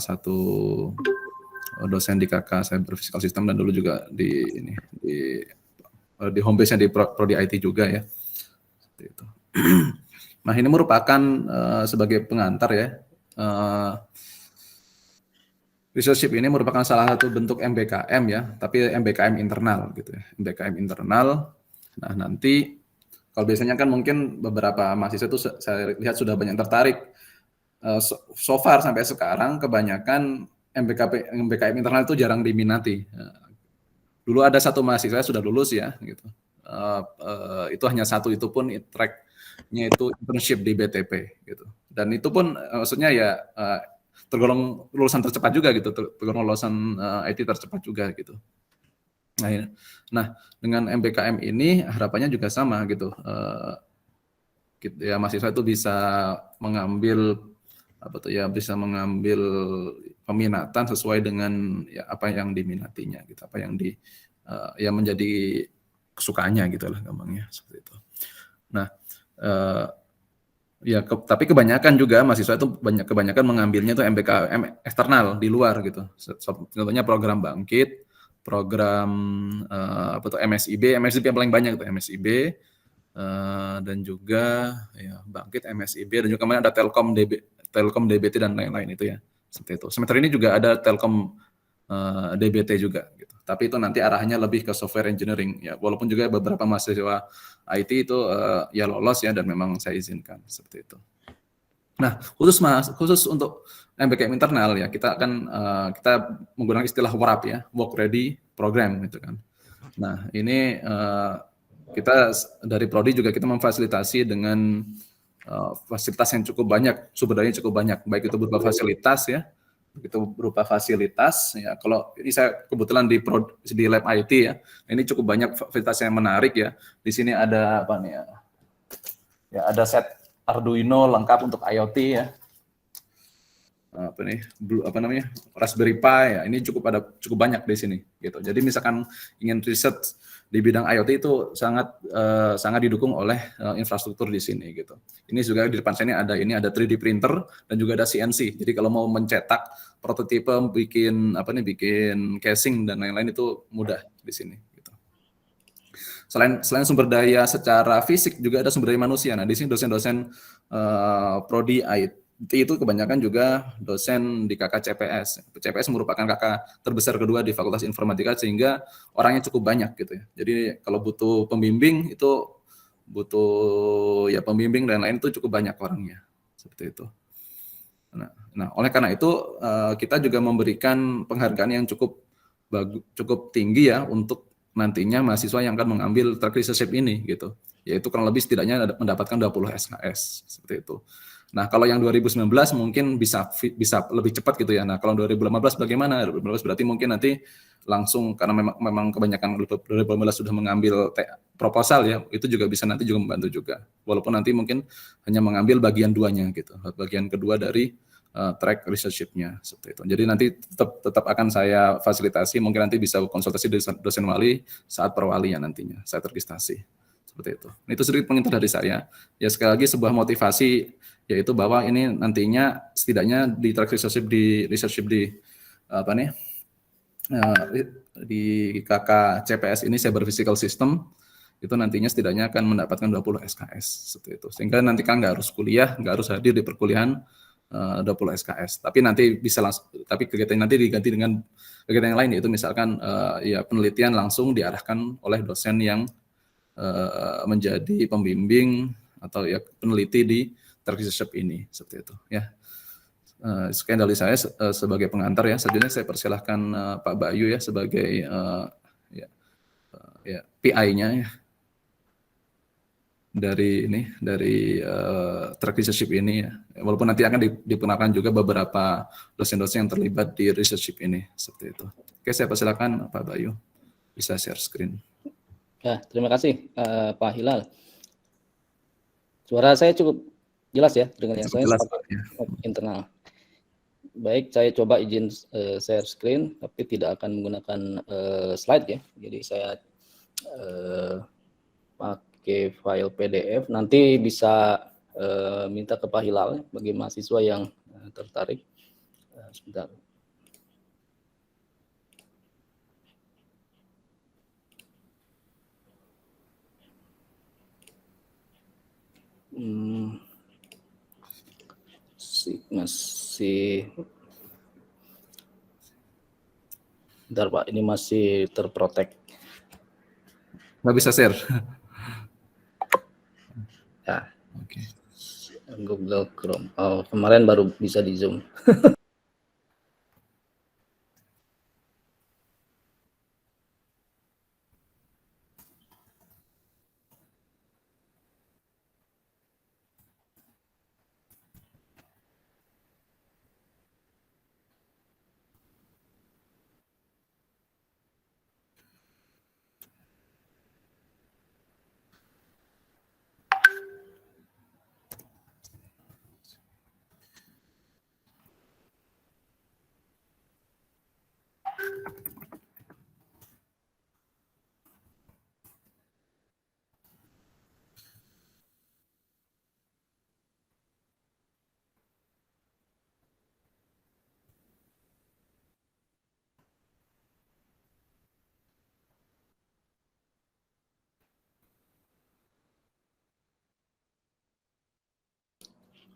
satu dosen di KK Cyber Physical System dan dulu juga di homepage-nya di Prodi IT juga ya. Seperti itu. Nah, ini merupakan sebagai pengantar ya. Researchship ini merupakan salah satu bentuk MBKM ya, tapi MBKM internal gitu ya. MBKM internal. Nah, nanti kalau biasanya kan mungkin beberapa mahasiswa itu saya lihat sudah banyak tertarik. So far sampai sekarang kebanyakan MBKM internal itu jarang diminati. Dulu ada satu mahasiswa sudah lulus ya, gitu. Itu hanya satu, itu pun tracknya itu internship di BTP gitu. Dan itu pun maksudnya ya tergolong lulusan tercepat juga gitu, tergolong lulusan IT tercepat juga gitu. Nah, dengan MBKM ini harapannya juga sama gitu. Ya mahasiswa itu bisa mengambil bisa mengambil peminatan sesuai dengan ya apa yang diminatinya gitu, apa yang yang menjadi kesukaannya gitulah gampangnya seperti itu. Nah, tapi kebanyakan juga mahasiswa itu kebanyakan mengambilnya itu MBKM eksternal di luar gitu. Contohnya program Bangkit, program MSIB yang paling banyak itu MSIB, dan juga ya Bangkit, MSIB, dan juga kemarin ada Telkom DBT dan lain-lain itu ya. Seperti itu. Semester ini juga ada Telkom DBT juga gitu. Tapi itu nanti arahnya lebih ke software engineering ya. Walaupun juga beberapa mahasiswa IT itu ya lolos ya dan memang saya izinkan seperti itu. Nah, khusus untuk MBKM internal ya, kita menggunakan istilah WRAP ya, Work Ready Program gitu kan. Nah, ini kita dari Prodi juga kita memfasilitasi dengan fasilitas yang cukup banyak, sumber daya cukup banyak, baik itu berupa fasilitas ya, kalau ini saya kebetulan di lab IT ya, ini cukup banyak fasilitas yang menarik ya. Di sini ada apa nih ya? Ya ada set Arduino lengkap untuk IoT ya. Raspberry Pi ya, ini cukup banyak di sini gitu. Jadi misalkan ingin riset di bidang IoT itu sangat didukung oleh infrastruktur di sini gitu. Ini juga di depan saya ini ada 3D printer dan juga ada CNC. Jadi kalau mau mencetak prototipe, bikin casing dan lain-lain itu mudah di sini gitu. Selain sumber daya secara fisik juga ada sumber daya manusia. Nah, di sini dosen-dosen prodi IT itu kebanyakan juga dosen di KK CPS. CPS merupakan KK terbesar kedua di Fakultas Informatika sehingga orangnya cukup banyak gitu ya. Jadi kalau butuh pembimbing itu pembimbing dan lain itu cukup banyak orangnya. Seperti itu. Nah, oleh karena itu kita juga memberikan penghargaan yang cukup tinggi ya untuk nantinya mahasiswa yang akan mengambil track research ini gitu. Yaitu kurang lebih setidaknya mendapatkan 20 SKS seperti itu. Nah, kalau yang 2019 mungkin bisa lebih cepat gitu ya. Nah, kalau 2015 bagaimana? 2015 berarti mungkin nanti langsung karena memang kebanyakan 2015 sudah mengambil proposal ya, itu juga bisa nanti juga membantu juga. Walaupun nanti mungkin hanya mengambil bagian duanya gitu, bagian kedua dari track research-nya seperti itu. Jadi nanti tetap akan saya fasilitasi, mungkin nanti bisa konsultasi dosen wali saat perwalian nantinya, saat registrasi. Seperti itu. Itu sedikit pengintar dari saya. Ya sekali lagi sebuah motivasi yaitu bahwa ini nantinya setidaknya di track research di KK CPS ini Cyber Physical System itu nantinya setidaknya akan mendapatkan 20 SKS seperti itu. Sehingga nanti kan nggak harus kuliah, nggak harus hadir di perkuliahan 20 SKS. Tapi nanti tapi kegiatan nanti diganti dengan kegiatan yang lain yaitu misalkan penelitian langsung diarahkan oleh dosen yang menjadi pembimbing atau ya peneliti di track research ini seperti itu ya. Sekian dari saya sebagai pengantar ya. Selanjutnya saya persilahkan Pak Bayu ya sebagai PI-nya ya dari track research ini ya. Walaupun nanti akan digunakan juga beberapa dosen-dosen yang terlibat di research ini seperti itu. Oke, saya persilahkan Pak Bayu bisa share screen. Ya, terima kasih Pak Hilal. Suara saya cukup jelas ya dengan yang saya internal. Baik, saya coba izin share screen, tapi tidak akan menggunakan slide ya. Jadi saya pakai file PDF. Nanti bisa minta ke Pak Hilal bagi mahasiswa yang tertarik. Sebentar. Masih, bentar Pak, ini masih terprotek. Nggak bisa share. Ya. Oke. Google Chrome. Oh, kemarin baru bisa di Zoom.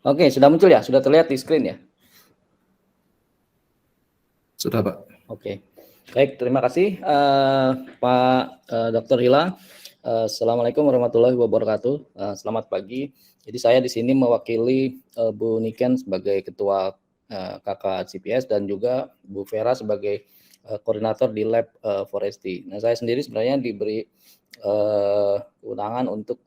Oke, sudah muncul ya? Sudah terlihat di screen ya? Sudah, Pak. Oke. Baik, terima kasih Pak Dr. Hila. Assalamualaikum warahmatullahi wabarakatuh. Selamat pagi. Jadi saya di sini mewakili Bu Niken sebagai Ketua KK CPS dan juga Bu Vera sebagai koordinator di Lab Foresti. Nah, saya sendiri sebenarnya diberi kewenangan untuk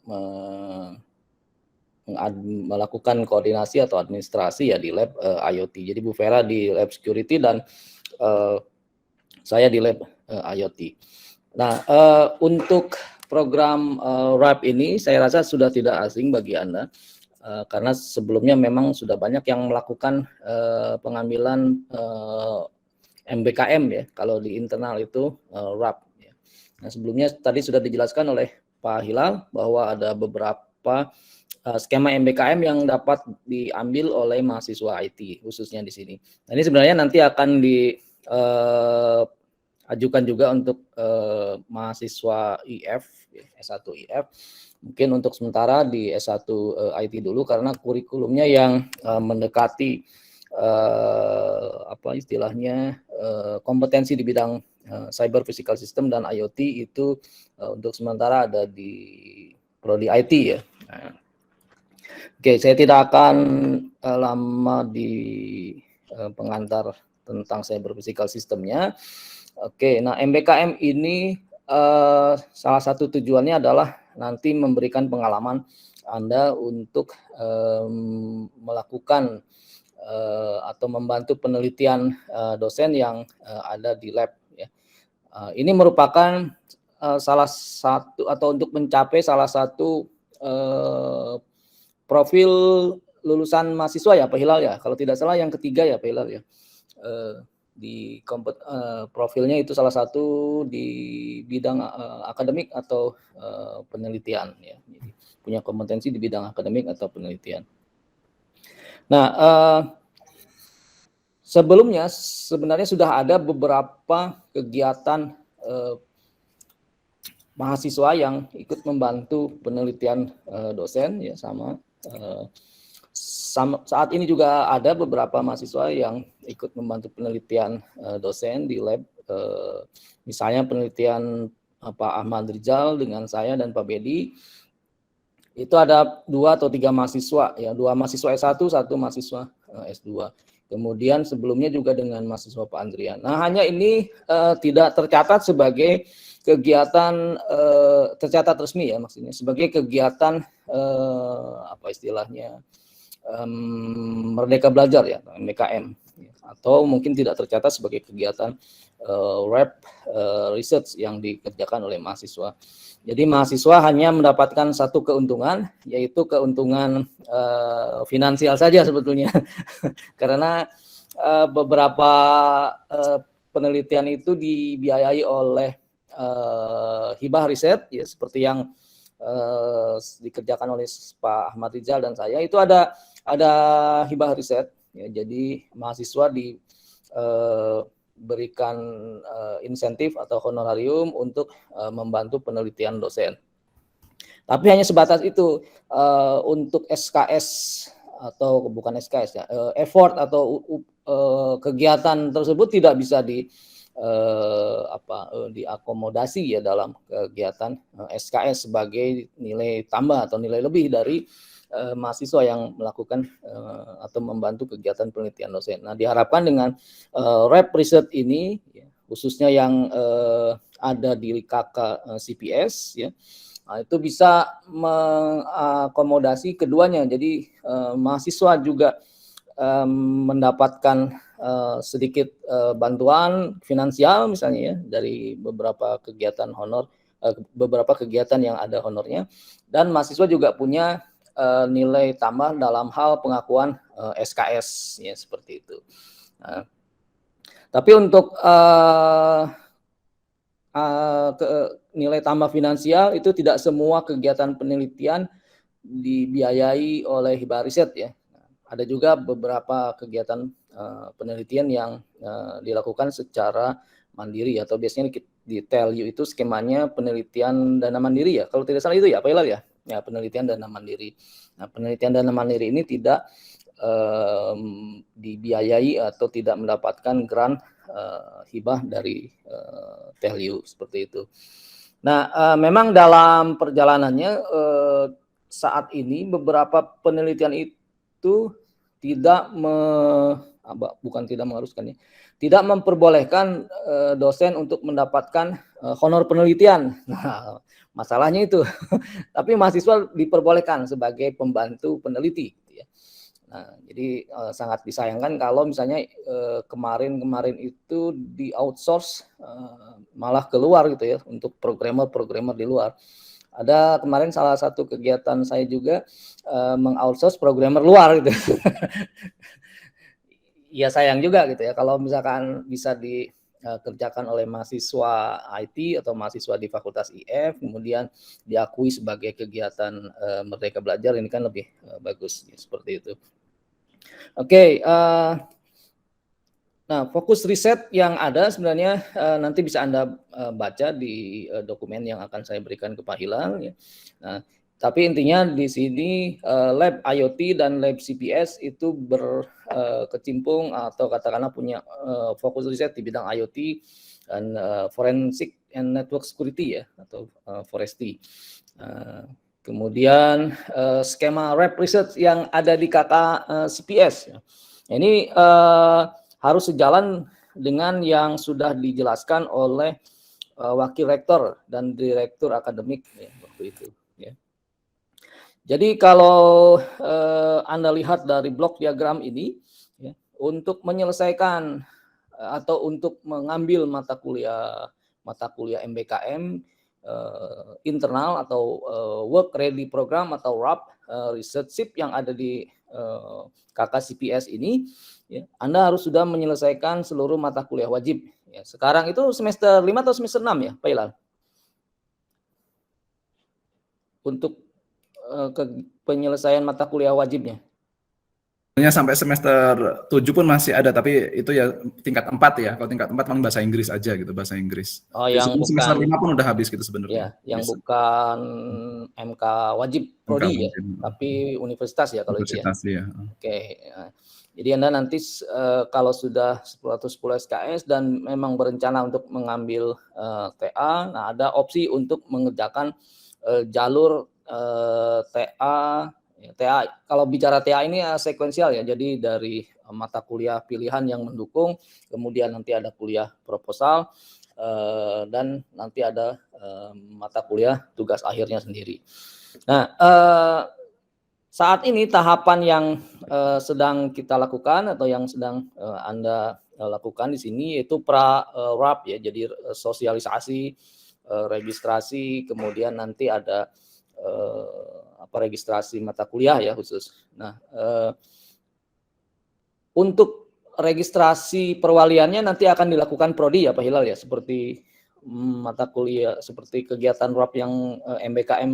melakukan koordinasi atau administrasi ya di lab IoT. Jadi Bu Vera di lab security dan saya di lab IoT. Nah, untuk program RAP ini saya rasa sudah tidak asing bagi Anda karena sebelumnya memang sudah banyak yang melakukan pengambilan MBKM ya, kalau di internal itu RAP. Ya. Nah, sebelumnya tadi sudah dijelaskan oleh Pak Hilal bahwa ada beberapa skema MBKM yang dapat diambil oleh mahasiswa IT khususnya di sini. Nah, ini sebenarnya nanti akan diajukan juga untuk mahasiswa IF, S1 IF. Mungkin untuk sementara di S1 IT dulu karena kurikulumnya yang mendekati apa istilahnya kompetensi di bidang cyber physical system dan IoT itu untuk sementara ada di prodi IT ya. Nah, oke, saya tidak akan lama di pengantar tentang cyber physical systemnya. Oke, nah MBKM ini salah satu tujuannya adalah nanti memberikan pengalaman Anda untuk melakukan atau membantu penelitian dosen yang ada di lab. Ya. Ini merupakan salah satu atau untuk mencapai salah satu profil lulusan mahasiswa ya Pak Hilal ya, kalau tidak salah yang ketiga ya Pak Hilal ya, di profilnya itu salah satu di bidang akademik atau penelitian ya, jadi punya kompetensi di bidang akademik atau penelitian. Nah, sebelumnya sebenarnya sudah ada beberapa kegiatan mahasiswa yang ikut membantu penelitian dosen ya saat ini juga ada beberapa mahasiswa yang ikut membantu penelitian dosen di lab, misalnya penelitian Pak Ahmad Rizal dengan saya dan Pak Bedi. Itu ada 2 atau 3 mahasiswa ya, 2 mahasiswa S1, 1 mahasiswa S2. Kemudian sebelumnya juga dengan mahasiswa Pak Andrian. Nah, hanya ini tidak tercatat sebagai kegiatan tercatat resmi ya, maksudnya sebagai kegiatan apa istilahnya Merdeka Belajar ya, MBKM, atau mungkin tidak tercatat sebagai kegiatan lab research yang dikerjakan oleh mahasiswa. Jadi mahasiswa hanya mendapatkan satu keuntungan, yaitu keuntungan finansial saja sebetulnya, karena beberapa penelitian itu dibiayai oleh hibah riset, ya seperti yang dikerjakan oleh Pak Ahmad Rizal dan saya. Itu ada hibah riset, ya, jadi mahasiswa berikan insentif atau honorarium untuk membantu penelitian dosen. Tapi hanya sebatas itu. Untuk SKS atau bukan SKS ya, effort atau kegiatan tersebut tidak bisa diakomodasi ya dalam kegiatan SKS sebagai nilai tambah atau nilai lebih dari mahasiswa yang melakukan atau membantu kegiatan penelitian dosen. Nah, diharapkan dengan lab research ini, khususnya yang ada di KK CPS, ya, nah, itu bisa mengakomodasi keduanya. Jadi mahasiswa juga mendapatkan sedikit bantuan finansial misalnya ya dari beberapa kegiatan honor, beberapa kegiatan yang ada honornya, dan mahasiswa juga punya nilai tambah dalam hal pengakuan SKS ya, seperti itu. Nah, tapi untuk nilai tambah finansial itu tidak semua kegiatan penelitian dibiayai oleh hibah riset ya. Ada juga beberapa kegiatan penelitian yang dilakukan secara mandiri atau biasanya di TELU itu skemanya penelitian dana mandiri ya. Kalau tidak salah itu ya, Pak Hilal ya. Ya, penelitian dana mandiri. Nah, penelitian dana mandiri ini tidak dibiayai atau tidak mendapatkan grant hibah dari TELU seperti itu. Nah, memang dalam perjalanannya saat ini beberapa penelitian itu tidak mengharuskan ya, tidak memperbolehkan dosen untuk mendapatkan honor penelitian. Nah, masalahnya itu. Tapi mahasiswa diperbolehkan sebagai pembantu peneliti. Nah, jadi sangat disayangkan kalau misalnya kemarin itu di outsource malah keluar gitu ya untuk programmer di luar. Ada kemarin salah satu kegiatan saya juga mengoutsource programmer luar gitu. Ya sayang juga gitu ya kalau misalkan bisa dikerjakan oleh mahasiswa IT atau mahasiswa di Fakultas IF kemudian diakui sebagai kegiatan Merdeka Belajar, ini kan lebih bagus ya, seperti itu. Oke, nah fokus riset yang ada sebenarnya nanti bisa Anda baca di dokumen yang akan saya berikan ke Pak Hilal ya. Nah, tapi intinya di sini lab IoT dan lab CPS itu berkecimpung atau katakanlah punya fokus riset di bidang IoT dan forensic and network security ya atau forestry. Kemudian skema lab research yang ada di KK CPS. Ini harus sejalan dengan yang sudah dijelaskan oleh wakil rektor dan direktur akademik ya, waktu itu. Ya. Jadi kalau Anda lihat dari blok diagram ini, ya, untuk menyelesaikan atau untuk mengambil mata kuliah MBKM internal atau work ready program atau RAP researchship yang ada di KK CPS ini, ya, Anda harus sudah menyelesaikan seluruh mata kuliah wajib. Ya, sekarang itu semester 5 atau semester 6 ya, Pak Hilal? Untuk penyelesaian mata kuliah wajibnya. Sampai semester 7 pun masih ada, tapi itu ya tingkat 4 ya. Kalau tingkat 4 memang bahasa Inggris aja gitu, bahasa Inggris. Oh, yang bukan, semester 5 pun udah habis gitu sebenarnya. Ya, yang bukan MK wajib prodi ya, tapi universitas ya kalau itu ya. Ya. Oke. Ya. Jadi Anda nanti kalau sudah 10 SKS dan memang berencana untuk mengambil TA, nah ada opsi untuk mengerjakan jalur TA. Kalau bicara TA ini sekuensial ya, jadi dari mata kuliah pilihan yang mendukung, kemudian nanti ada kuliah proposal, dan nanti ada mata kuliah tugas akhirnya sendiri. Nah, saat ini tahapan yang sedang kita lakukan atau yang sedang Anda lakukan di sini yaitu pra-RAP ya, jadi sosialisasi, registrasi, kemudian nanti ada registrasi mata kuliah ya khusus. Nah, untuk registrasi perwaliannya nanti akan dilakukan prodi ya Pak Hilal ya, seperti mata kuliah, seperti kegiatan RAP yang MBKM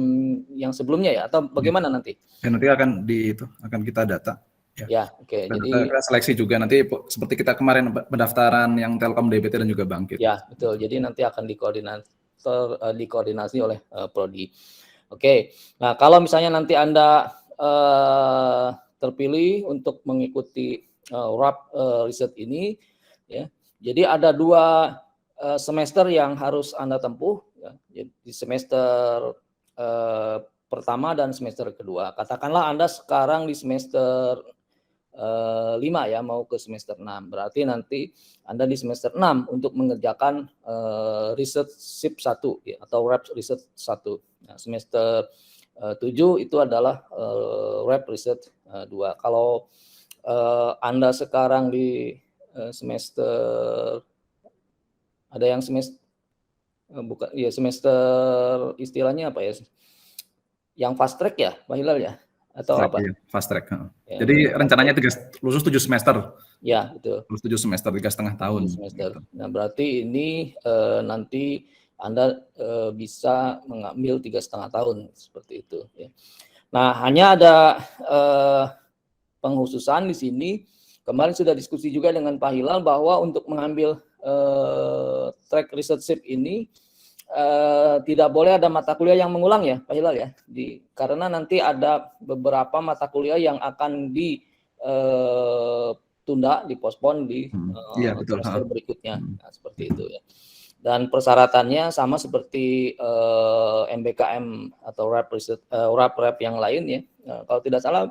yang sebelumnya ya, atau bagaimana nanti? Ya, nanti akan kita data. Ya, oke. Dan Jadi kita seleksi juga nanti seperti kita kemarin pendaftaran yang Telkom DBT dan juga Bangkit. ya, betul. Jadi nanti akan dikoordinasi oleh Prodi. Oke. Nah, kalau misalnya nanti Anda terpilih untuk mengikuti RAP riset ini, ya. Jadi ada 2 semester yang harus Anda tempuh, ya. Di semester pertama dan semester kedua. Katakanlah Anda sekarang di semester 5 ya, mau ke semester 6. Berarti nanti Anda di semester 6 untuk mengerjakan riset SIP 1 ya, atau RAP riset 1. Nah, semester 7 itu adalah RAP riset 2. Kalau Anda sekarang di semester, ada yang semester bukan ya, semester istilahnya apa ya? Yang fast track ya, Pak Hilal ya? Atau Track, apa? ya, fast track. Ya, Jadi fast rencananya track. lulus 7 semester. Ya, betul. Lulus 7 semester, 3,5 tahun. 7 semester. Gitu. Nah, berarti ini nanti Anda bisa mengambil 3,5 tahun seperti itu. Ya. Nah, hanya ada penghususan di sini. Kemarin sudah diskusi juga dengan Pak Hilal bahwa untuk mengambil track research SIP ini tidak boleh ada mata kuliah yang mengulang ya, Pak Hilal ya. Karena nanti ada beberapa mata kuliah yang akan ditunda, dipospon di Iya, betul. semester berikutnya. Nah, seperti itu ya. Dan persyaratannya sama seperti MBKM atau RAP yang lain ya. Nah, kalau tidak salah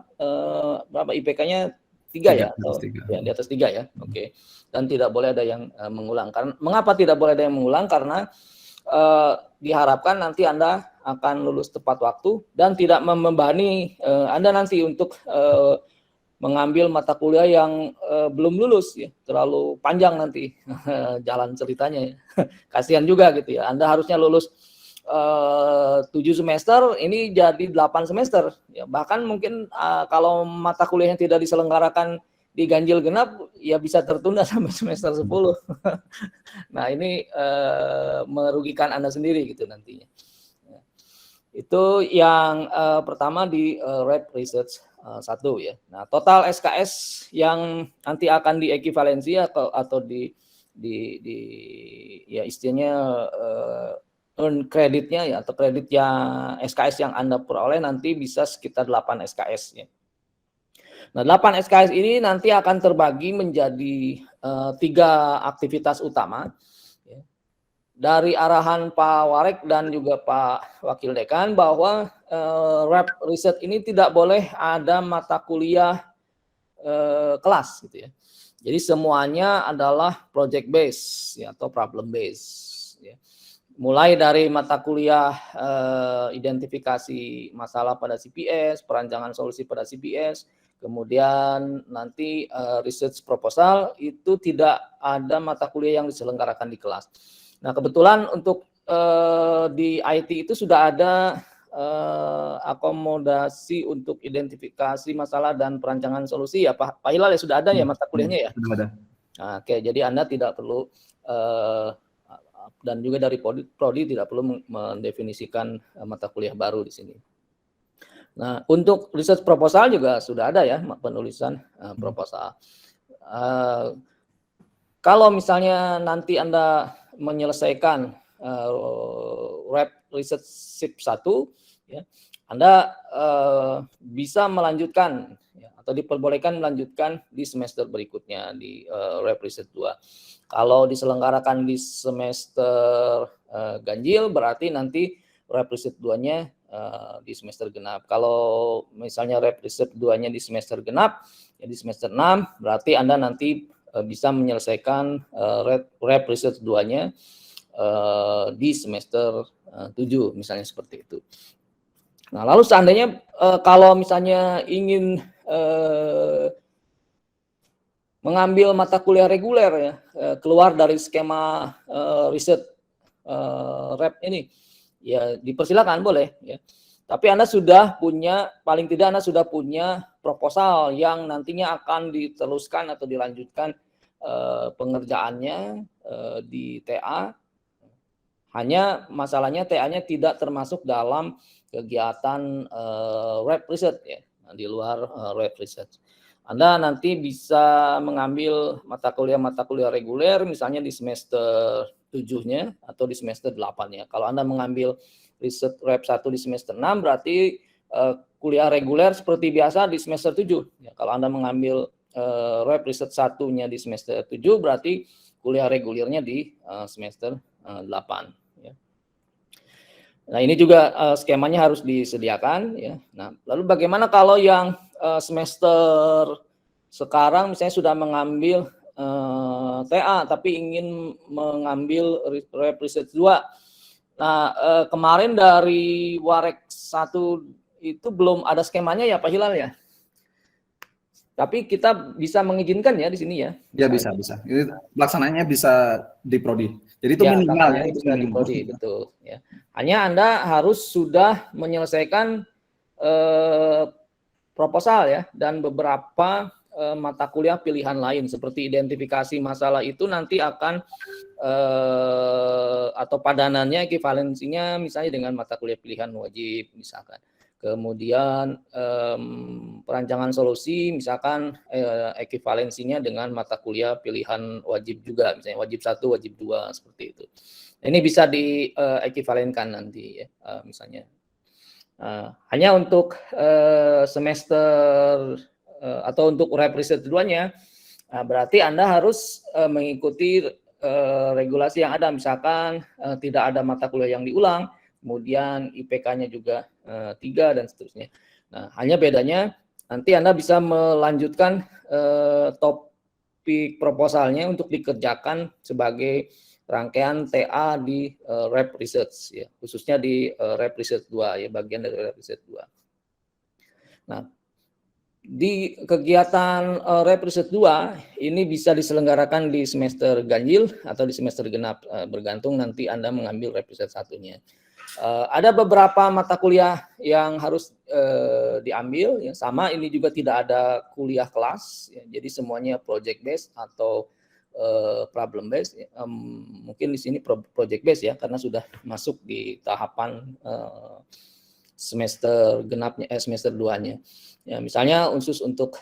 berapa IPK-nya 3 ya, atau ya di atas 3 ya. Oke. Dan tidak boleh ada yang mengulang. Karena mengapa tidak boleh ada yang mengulang? Karena diharapkan nanti Anda akan lulus tepat waktu dan tidak membebani Anda nanti untuk mengambil mata kuliah yang belum lulus ya, terlalu panjang nanti jalan ceritanya. Kasihan juga gitu ya. Anda harusnya lulus 7 semester, ini jadi 8 semester. Ya, bahkan mungkin kalau mata kuliahnya tidak diselenggarakan di ganjil genap, ya bisa tertunda sampai semester 10. Nah, ini merugikan Anda sendiri gitu nantinya. Itu yang pertama di RAP Research 1 ya. Nah, total SKS yang nanti akan diekivalensi atau di ya istilahnya earn kreditnya ya, atau kreditnya SKS yang Anda peroleh nanti bisa sekitar 8 SKS ya. Nah, 8 SKS ini nanti akan terbagi menjadi 3 aktivitas utama. Ya. Dari arahan Pak Warek dan juga Pak Wakil Dekan bahwa RAP Research ini tidak boleh ada mata kuliah kelas gitu ya. Jadi semuanya adalah project based ya, atau problem based ya. Mulai dari mata kuliah identifikasi masalah pada CPS, perancangan solusi pada CPS, kemudian nanti research proposal, itu tidak ada mata kuliah yang diselenggarakan di kelas. Nah, kebetulan untuk di IT itu sudah ada akomodasi untuk identifikasi masalah dan perancangan solusi ya, Pak Hilal ya, sudah ada ya mata kuliahnya ya? Sudah ada. Nah, oke, jadi Anda tidak perlu dan juga dari Prodi tidak perlu mendefinisikan mata kuliah baru di sini. Nah, untuk research proposal juga sudah ada ya penulisan proposal. Kalau misalnya nanti Anda menyelesaikan RAP Research SIP 1, ya, Anda bisa melanjutkan ya, atau diperbolehkan melanjutkan di semester berikutnya di RAP Research 2. Kalau diselenggarakan di semester ganjil, berarti nanti RAP Research 2-nya di semester genap. Kalau misalnya RAP Research 2-nya di semester genap, ya di semester 6, berarti Anda nanti bisa menyelesaikan RAP Research 2-nya di semester 7, misalnya seperti itu. Nah, lalu seandainya kalau misalnya ingin mengambil mata kuliah reguler ya, keluar dari skema riset RAP ini, ya dipersilakan boleh ya. Tapi Anda sudah punya, paling tidak Anda sudah punya proposal yang nantinya akan diteruskan atau dilanjutkan pengerjaannya di TA. Hanya masalahnya TA-nya tidak termasuk dalam kegiatan RAP Research ya, di luar RAP Research. Anda nanti bisa mengambil mata kuliah reguler misalnya di semester 7-nya atau di semester 8-nya. Kalau Anda mengambil riset Rep 1 di semester 6 berarti kuliah reguler seperti biasa di semester 7. Ya, kalau Anda mengambil Rep riset 1-nya di semester 7 berarti kuliah regulernya di semester 8. Ya. Nah, ini juga skemanya harus disediakan ya. Nah, lalu bagaimana kalau yang semester sekarang misalnya sudah mengambil TA tapi ingin mengambil Rep riset 2. Nah, kemarin dari Warek 1 itu belum ada skemanya ya Pak Hilal ya. Tapi kita bisa mengizinkan ya di sini ya. Ya bisa. Ini pelaksananya bisa di prodi. Jadi itu Ya, minimal ya, pelaksananya itu bisa di minimal. prodi, betul ya. Hanya Anda harus sudah menyelesaikan proposal ya dan beberapa mata kuliah pilihan lain seperti identifikasi masalah itu nanti akan atau padanannya ekivalensinya misalnya dengan mata kuliah pilihan wajib misalkan. Kemudian perancangan solusi misalkan ekivalensinya dengan mata kuliah pilihan wajib juga, misalnya wajib 1, wajib 2 seperti itu. Ini bisa diekivalenkan nanti ya misalnya. Hanya untuk semester atau untuk Rep riset 2-nya berarti Anda harus mengikuti regulasi yang ada, misalkan tidak ada mata kuliah yang diulang, kemudian IPK-nya juga 3 dan seterusnya. Nah, hanya bedanya nanti Anda bisa melanjutkan topik proposalnya untuk dikerjakan sebagai rangkaian TA di Rep Research ya, khususnya di Rep Research 2 ya, bagian dari Rep Research 2. Nah, di kegiatan Rep Riset 2 ini bisa diselenggarakan di semester ganjil atau di semester genap, bergantung nanti Anda mengambil Rep Riset 1-nya. Ada beberapa mata kuliah yang harus diambil, ya, sama ini juga tidak ada kuliah kelas, ya, jadi semuanya project based atau problem based. Ya. Mungkin di sini project based ya, karena sudah masuk di tahapan semester genapnya, semester 2-nya. Ya, misalnya khusus untuk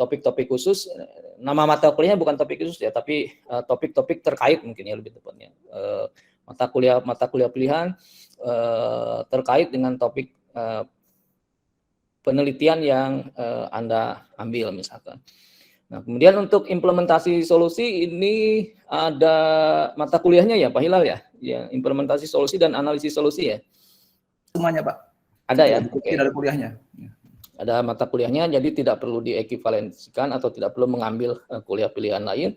topik-topik khusus, nama mata kuliahnya bukan topik khusus ya, tapi topik-topik terkait mungkin ya lebih tepatnya. Mata kuliah pilihan terkait dengan topik penelitian yang Anda ambil misalkan. Nah, kemudian untuk implementasi solusi ini ada mata kuliahnya ya Pak Hilal ya, ya implementasi solusi dan analisis solusi ya. Semuanya Pak. Ada ya, oke. Tidak ada kuliahnya. Ada mata kuliahnya, jadi tidak perlu diekivalensikan atau tidak perlu mengambil kuliah pilihan lain.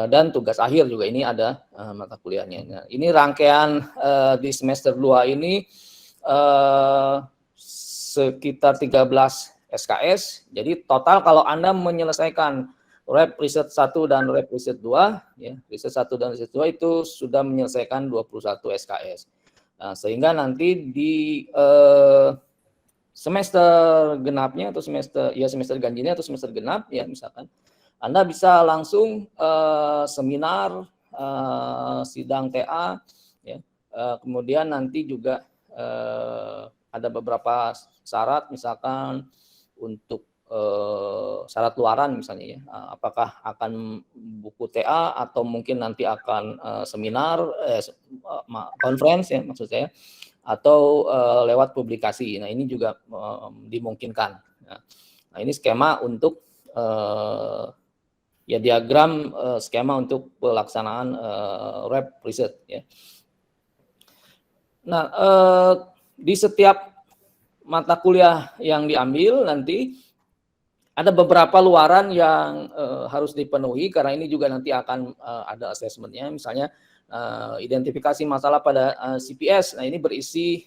Dan tugas akhir juga ini ada mata kuliahnya. Nah, ini rangkaian di semester 2 ini sekitar 13 SKS. Jadi total kalau Anda menyelesaikan Rep Riset 1 dan Rep Riset 2, ya, Riset 1 dan Riset 2 itu sudah menyelesaikan 21 SKS. Nah, sehingga nanti di semester genapnya atau semester ganjilnya atau semester genap ya misalkan Anda bisa langsung seminar, sidang TA ya. Kemudian nanti juga ada beberapa syarat misalkan untuk syarat luaran misalnya ya, apakah akan buku TA atau mungkin nanti akan seminar conference ya maksud saya, atau lewat publikasi. Nah, ini juga dimungkinkan. Nah, ini skema untuk ya diagram skema untuk pelaksanaan Rep Riset ya. Nah, di setiap mata kuliah yang diambil nanti ada beberapa luaran yang harus dipenuhi karena ini juga nanti akan ada asesmennya, misalnya identifikasi masalah pada CPS. Nah, ini berisi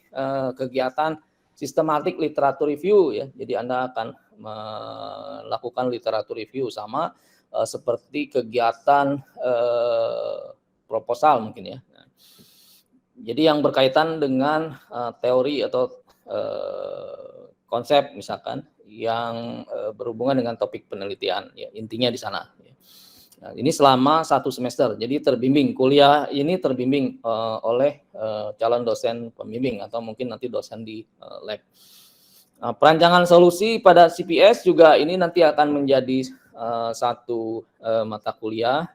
kegiatan sistematik literatur review ya. Jadi Anda akan melakukan literatur review sama seperti kegiatan proposal mungkin ya. Nah, jadi yang berkaitan dengan teori atau konsep misalkan yang berhubungan dengan topik penelitian ya, intinya di sana. Nah, ini selama 1 semester, jadi terbimbing. Kuliah ini terbimbing oleh calon dosen pembimbing atau mungkin nanti dosen di lab. Nah, perancangan solusi pada CPS juga ini nanti akan menjadi satu mata kuliah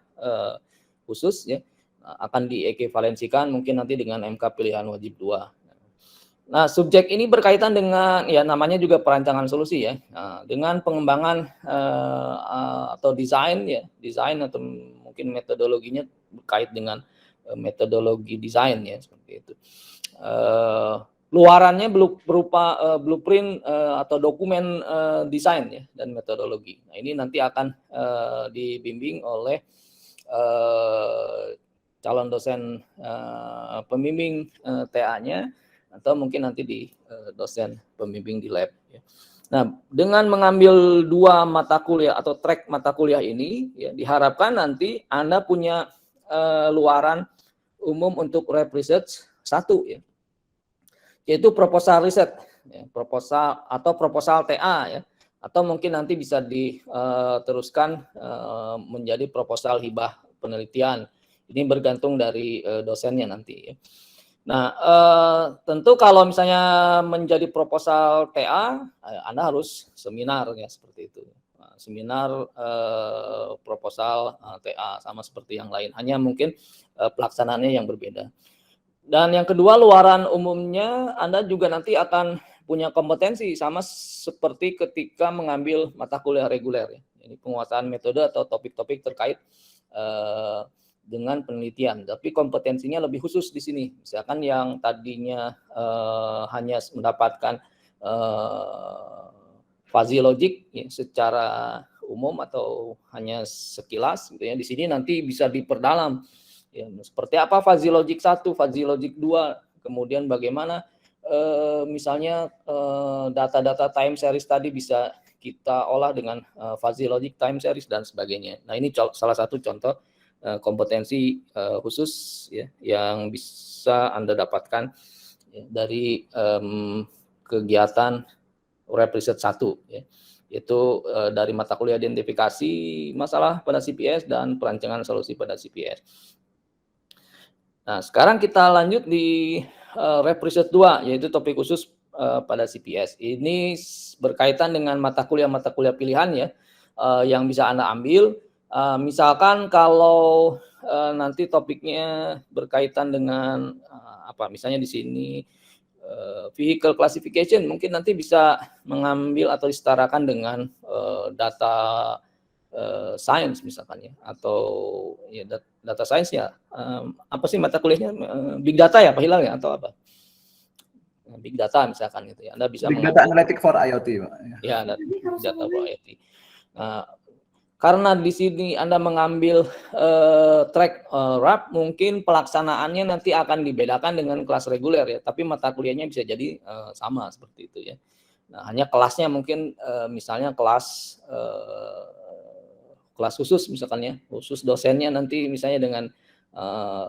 khusus ya, akan diekuivalensikan mungkin nanti dengan MK pilihan wajib 2. Nah, subjek ini berkaitan dengan ya namanya juga perancangan solusi ya. Nah, dengan pengembangan atau desain ya, desain atau mungkin metodologinya berkait dengan metodologi desain ya seperti itu. Luarannya berupa blueprint atau dokumen desain ya dan metodologi. Nah, ini nanti akan dibimbing oleh calon dosen pembimbing TA-nya atau mungkin nanti di dosen pembimbing di lab. Ya. Nah, dengan mengambil 2 mata kuliah atau track mata kuliah ini, ya, diharapkan nanti Anda punya luaran umum untuk lab research 1, ya, yaitu proposal riset, ya, proposal atau proposal TA, ya, atau mungkin nanti bisa diteruskan menjadi proposal hibah penelitian. Ini bergantung dari dosennya nanti. Ya. Nah, tentu kalau misalnya menjadi proposal TA, Anda harus seminar ya seperti itu. Nah, seminar proposal TA sama seperti yang lain, hanya mungkin pelaksanaannya yang berbeda. Dan yang kedua, luaran umumnya Anda juga nanti akan punya kompetensi sama seperti ketika mengambil mata kuliah reguler. Ya. Jadi penguasaan metode atau topik-topik terkait dengan penelitian, tapi kompetensinya lebih khusus di sini. Misalkan yang tadinya hanya mendapatkan fuzzy logic ya, secara umum atau hanya sekilas, gitu ya. Di sini nanti bisa diperdalam. Ya, seperti apa fuzzy logic 1, fuzzy logic 2, kemudian bagaimana misalnya data-data time series tadi bisa kita olah dengan fuzzy logic time series dan sebagainya. Nah, ini salah satu contoh kompetensi khusus ya yang bisa Anda dapatkan ya, dari kegiatan lab riset 1 ya, yaitu dari mata kuliah identifikasi masalah pada CPS dan perancangan solusi pada CPS. Nah, sekarang kita lanjut di lab riset 2, yaitu topik khusus pada CPS. Ini berkaitan dengan mata kuliah pilihan ya yang bisa Anda ambil. Misalkan kalau nanti topiknya berkaitan dengan misalnya di sini vehicle classification, mungkin nanti bisa mengambil atau disetarakan dengan data science misalkan ya, atau ya data science ya, apa sih mata kuliahnya, big data ya Pak Hilal ya, atau apa? Big data misalkan gitu ya, Anda bisa big data analytic for IoT Pak. Ya, big data for IoT. Karena di sini Anda mengambil track RAP, mungkin pelaksanaannya nanti akan dibedakan dengan kelas reguler ya, tapi mata kuliahnya bisa jadi sama seperti itu ya. Nah, hanya kelasnya mungkin misalnya kelas khusus misalkan ya, khusus dosennya nanti misalnya dengan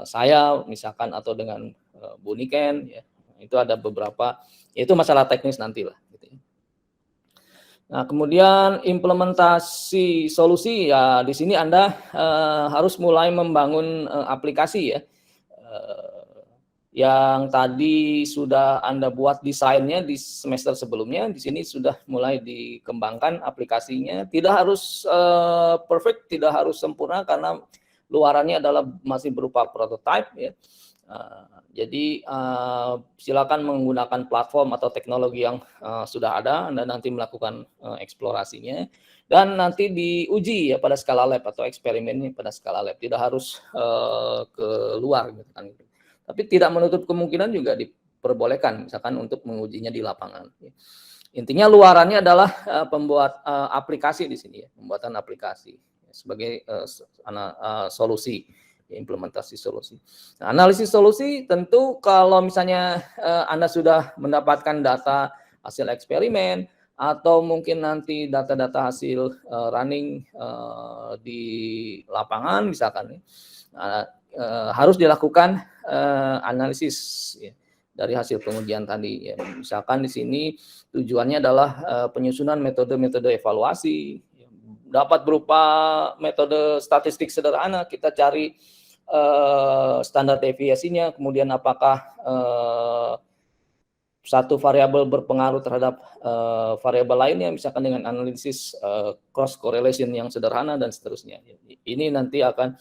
saya misalkan atau dengan Bu Niken ya. Itu ada beberapa, itu masalah teknis nanti lah. Nah, kemudian implementasi solusi ya di sini Anda harus mulai membangun aplikasi ya. Yang tadi sudah Anda buat desainnya di semester sebelumnya, di sini sudah mulai dikembangkan aplikasinya. Tidak harus perfect, tidak harus sempurna karena luarannya adalah masih berupa prototype ya. Jadi silakan menggunakan platform atau teknologi yang sudah ada, Anda nanti melakukan eksplorasinya dan nanti diuji ya pada skala lab atau eksperimennya pada skala lab, tidak harus ke luar gitu kan. Tapi tidak menutup kemungkinan juga diperbolehkan misalkan untuk mengujinya di lapangan. Intinya luarannya adalah pembuat aplikasi di sini ya, pembuatan aplikasi sebagai solusi. Implementasi solusi. Nah, analisis solusi tentu kalau misalnya Anda sudah mendapatkan data hasil eksperimen atau mungkin nanti data-data hasil running di lapangan misalkan, harus dilakukan analisis ya, dari hasil pengujian tadi. Ya. Misalkan di sini tujuannya adalah penyusunan metode-metode evaluasi, dapat berupa metode statistik sederhana, kita cari standar deviasinya, kemudian apakah satu variabel berpengaruh terhadap variabel lainnya, misalkan dengan analisis cross correlation yang sederhana dan seterusnya. Ini nanti akan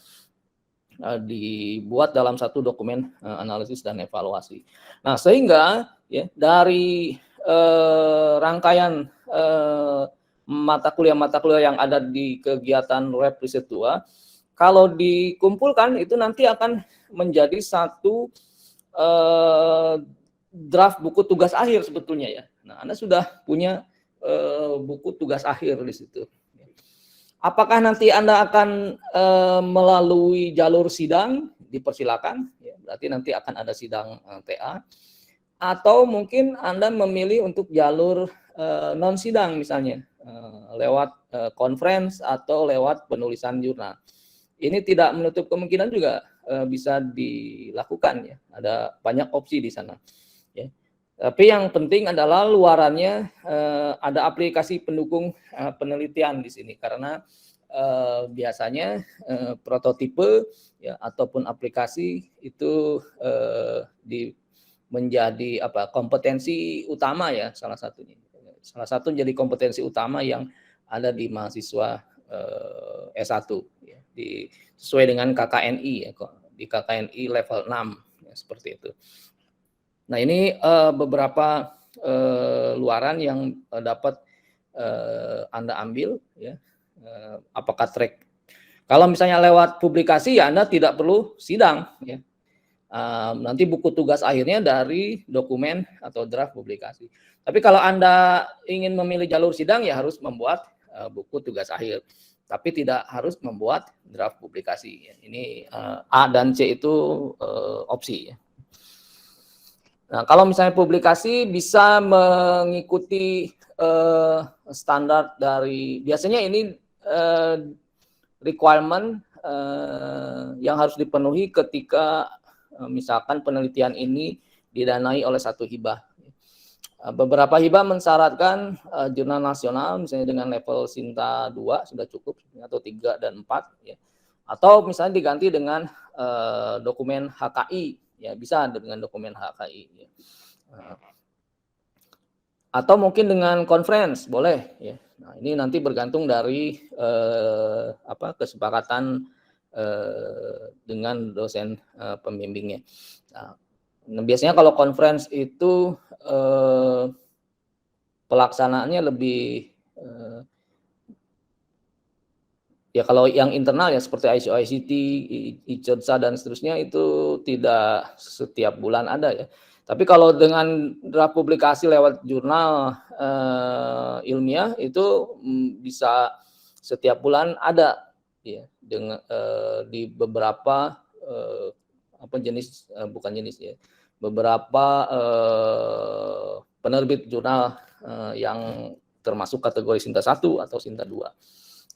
dibuat dalam satu dokumen analisis dan evaluasi. Nah, sehingga ya dari rangkaian mata kuliah yang ada di kegiatan Lab Riset 2, kalau dikumpulkan itu nanti akan menjadi satu draft buku tugas akhir sebetulnya ya. Nah, Anda sudah punya buku tugas akhir di situ. Apakah nanti Anda akan melalui jalur sidang? Dipersilakan, ya, berarti nanti akan ada sidang TA. Atau mungkin Anda memilih untuk jalur non sidang misalnya, lewat conference atau lewat penulisan jurnal. Ini tidak menutup kemungkinan juga bisa dilakukan ya. Ada banyak opsi di sana. Ya. Tapi yang penting adalah luarannya ada aplikasi pendukung penelitian di sini karena biasanya prototipe ya ataupun aplikasi itu menjadi kompetensi utama ya salah satunya. Salah satu jadi kompetensi utama yang ada di mahasiswa S1 ya, sesuai dengan KKNI ya, di KKNI level 6 ya, seperti itu. Nah, ini beberapa luaran yang dapat Anda ambil ya. Apakah track? Kalau misalnya lewat publikasi ya Anda tidak perlu sidang ya. Nanti buku tugas akhirnya dari dokumen atau draft publikasi. Tapi kalau Anda ingin memilih jalur sidang ya harus membuat buku tugas akhir. Tapi tidak harus membuat draft publikasi. Ini A dan C itu opsi ya. Nah, kalau misalnya publikasi bisa mengikuti standar dari, biasanya ini requirement yang harus dipenuhi ketika misalkan penelitian ini didanai oleh satu hibah. Beberapa hibah mensyaratkan jurnal nasional misalnya dengan level Sinta 2 sudah cukup atau 3 dan 4 ya. Atau misalnya diganti dengan dokumen HKI ya, bisa dengan dokumen HKI ya. Atau mungkin dengan conference boleh ya. Nah, ini nanti bergantung dari kesepakatan dengan dosen pembimbingnya. Nah, biasanya kalau conference itu pelaksanaannya lebih ya kalau yang internal ya seperti ICT, ICODSA dan seterusnya itu tidak setiap bulan ada ya. Tapi kalau dengan draft publikasi lewat jurnal ilmiah itu bisa setiap bulan ada ya dengan di beberapa beberapa penerbit jurnal yang termasuk kategori Sinta 1 atau Sinta 2.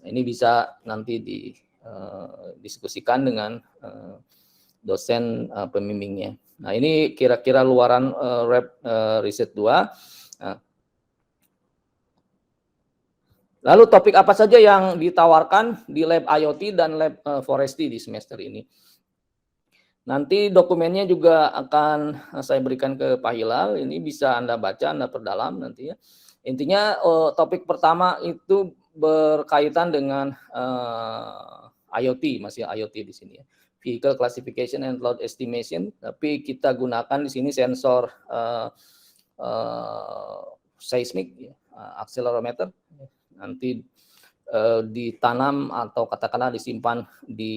Nah, ini bisa nanti didiskusikan dengan dosen pembimbingnya. Nah, ini kira-kira luaran riset 2. Nah, lalu topik apa saja yang ditawarkan di lab IoT dan lab forestry di semester ini? Nanti dokumennya juga akan saya berikan ke Pak Hilal. Ini bisa Anda baca, Anda perdalam nanti ya. Intinya topik pertama itu berkaitan dengan IoT, masih IoT di sini ya. Vehicle Classification and Load Estimation. Tapi kita gunakan di sini sensor seismik, ya, accelerometer. Nanti ditanam atau katakanlah disimpan di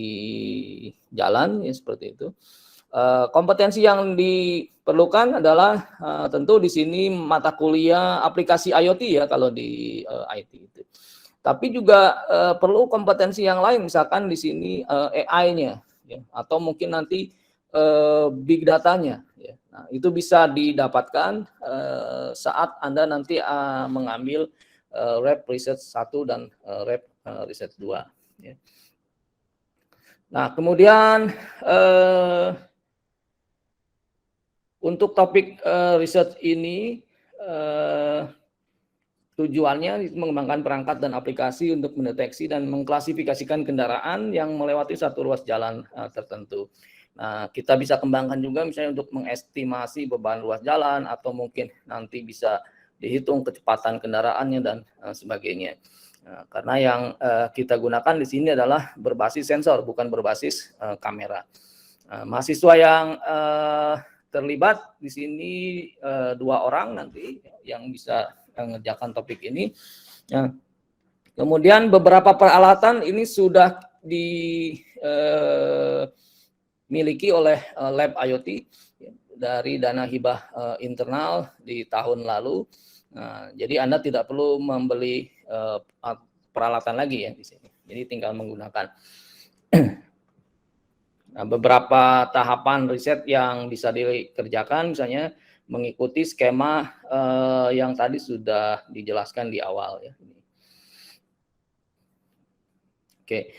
jalan ya seperti itu. Kompetensi yang diperlukan adalah tentu di sini mata kuliah aplikasi IoT ya kalau di IT itu. Tapi juga perlu kompetensi yang lain, misalkan di sini AI-nya ya, atau mungkin nanti big data-nya ya. Nah, itu bisa didapatkan saat Anda nanti mengambil Lab Riset 1 dan Lab Riset 2 ya. Nah, kemudian untuk topik riset ini tujuannya mengembangkan perangkat dan aplikasi untuk mendeteksi dan mengklasifikasikan kendaraan yang melewati satu ruas jalan tertentu. Nah, kita bisa kembangkan juga misalnya untuk mengestimasi beban ruas jalan atau mungkin nanti bisa dihitung kecepatan kendaraannya dan sebagainya. Nah, karena yang kita gunakan di sini adalah berbasis sensor, bukan berbasis kamera. Mahasiswa yang terlibat di sini 2 orang nanti yang bisa mengerjakan topik ini. Nah, kemudian beberapa peralatan ini sudah dimiliki oleh Lab IoT dari dana hibah internal di tahun lalu. Nah, jadi Anda tidak perlu membeli peralatan lagi ya di sini. Jadi tinggal menggunakan. Nah, beberapa tahapan riset yang bisa dikerjakan misalnya mengikuti skema yang tadi sudah dijelaskan di awal ya. Oke.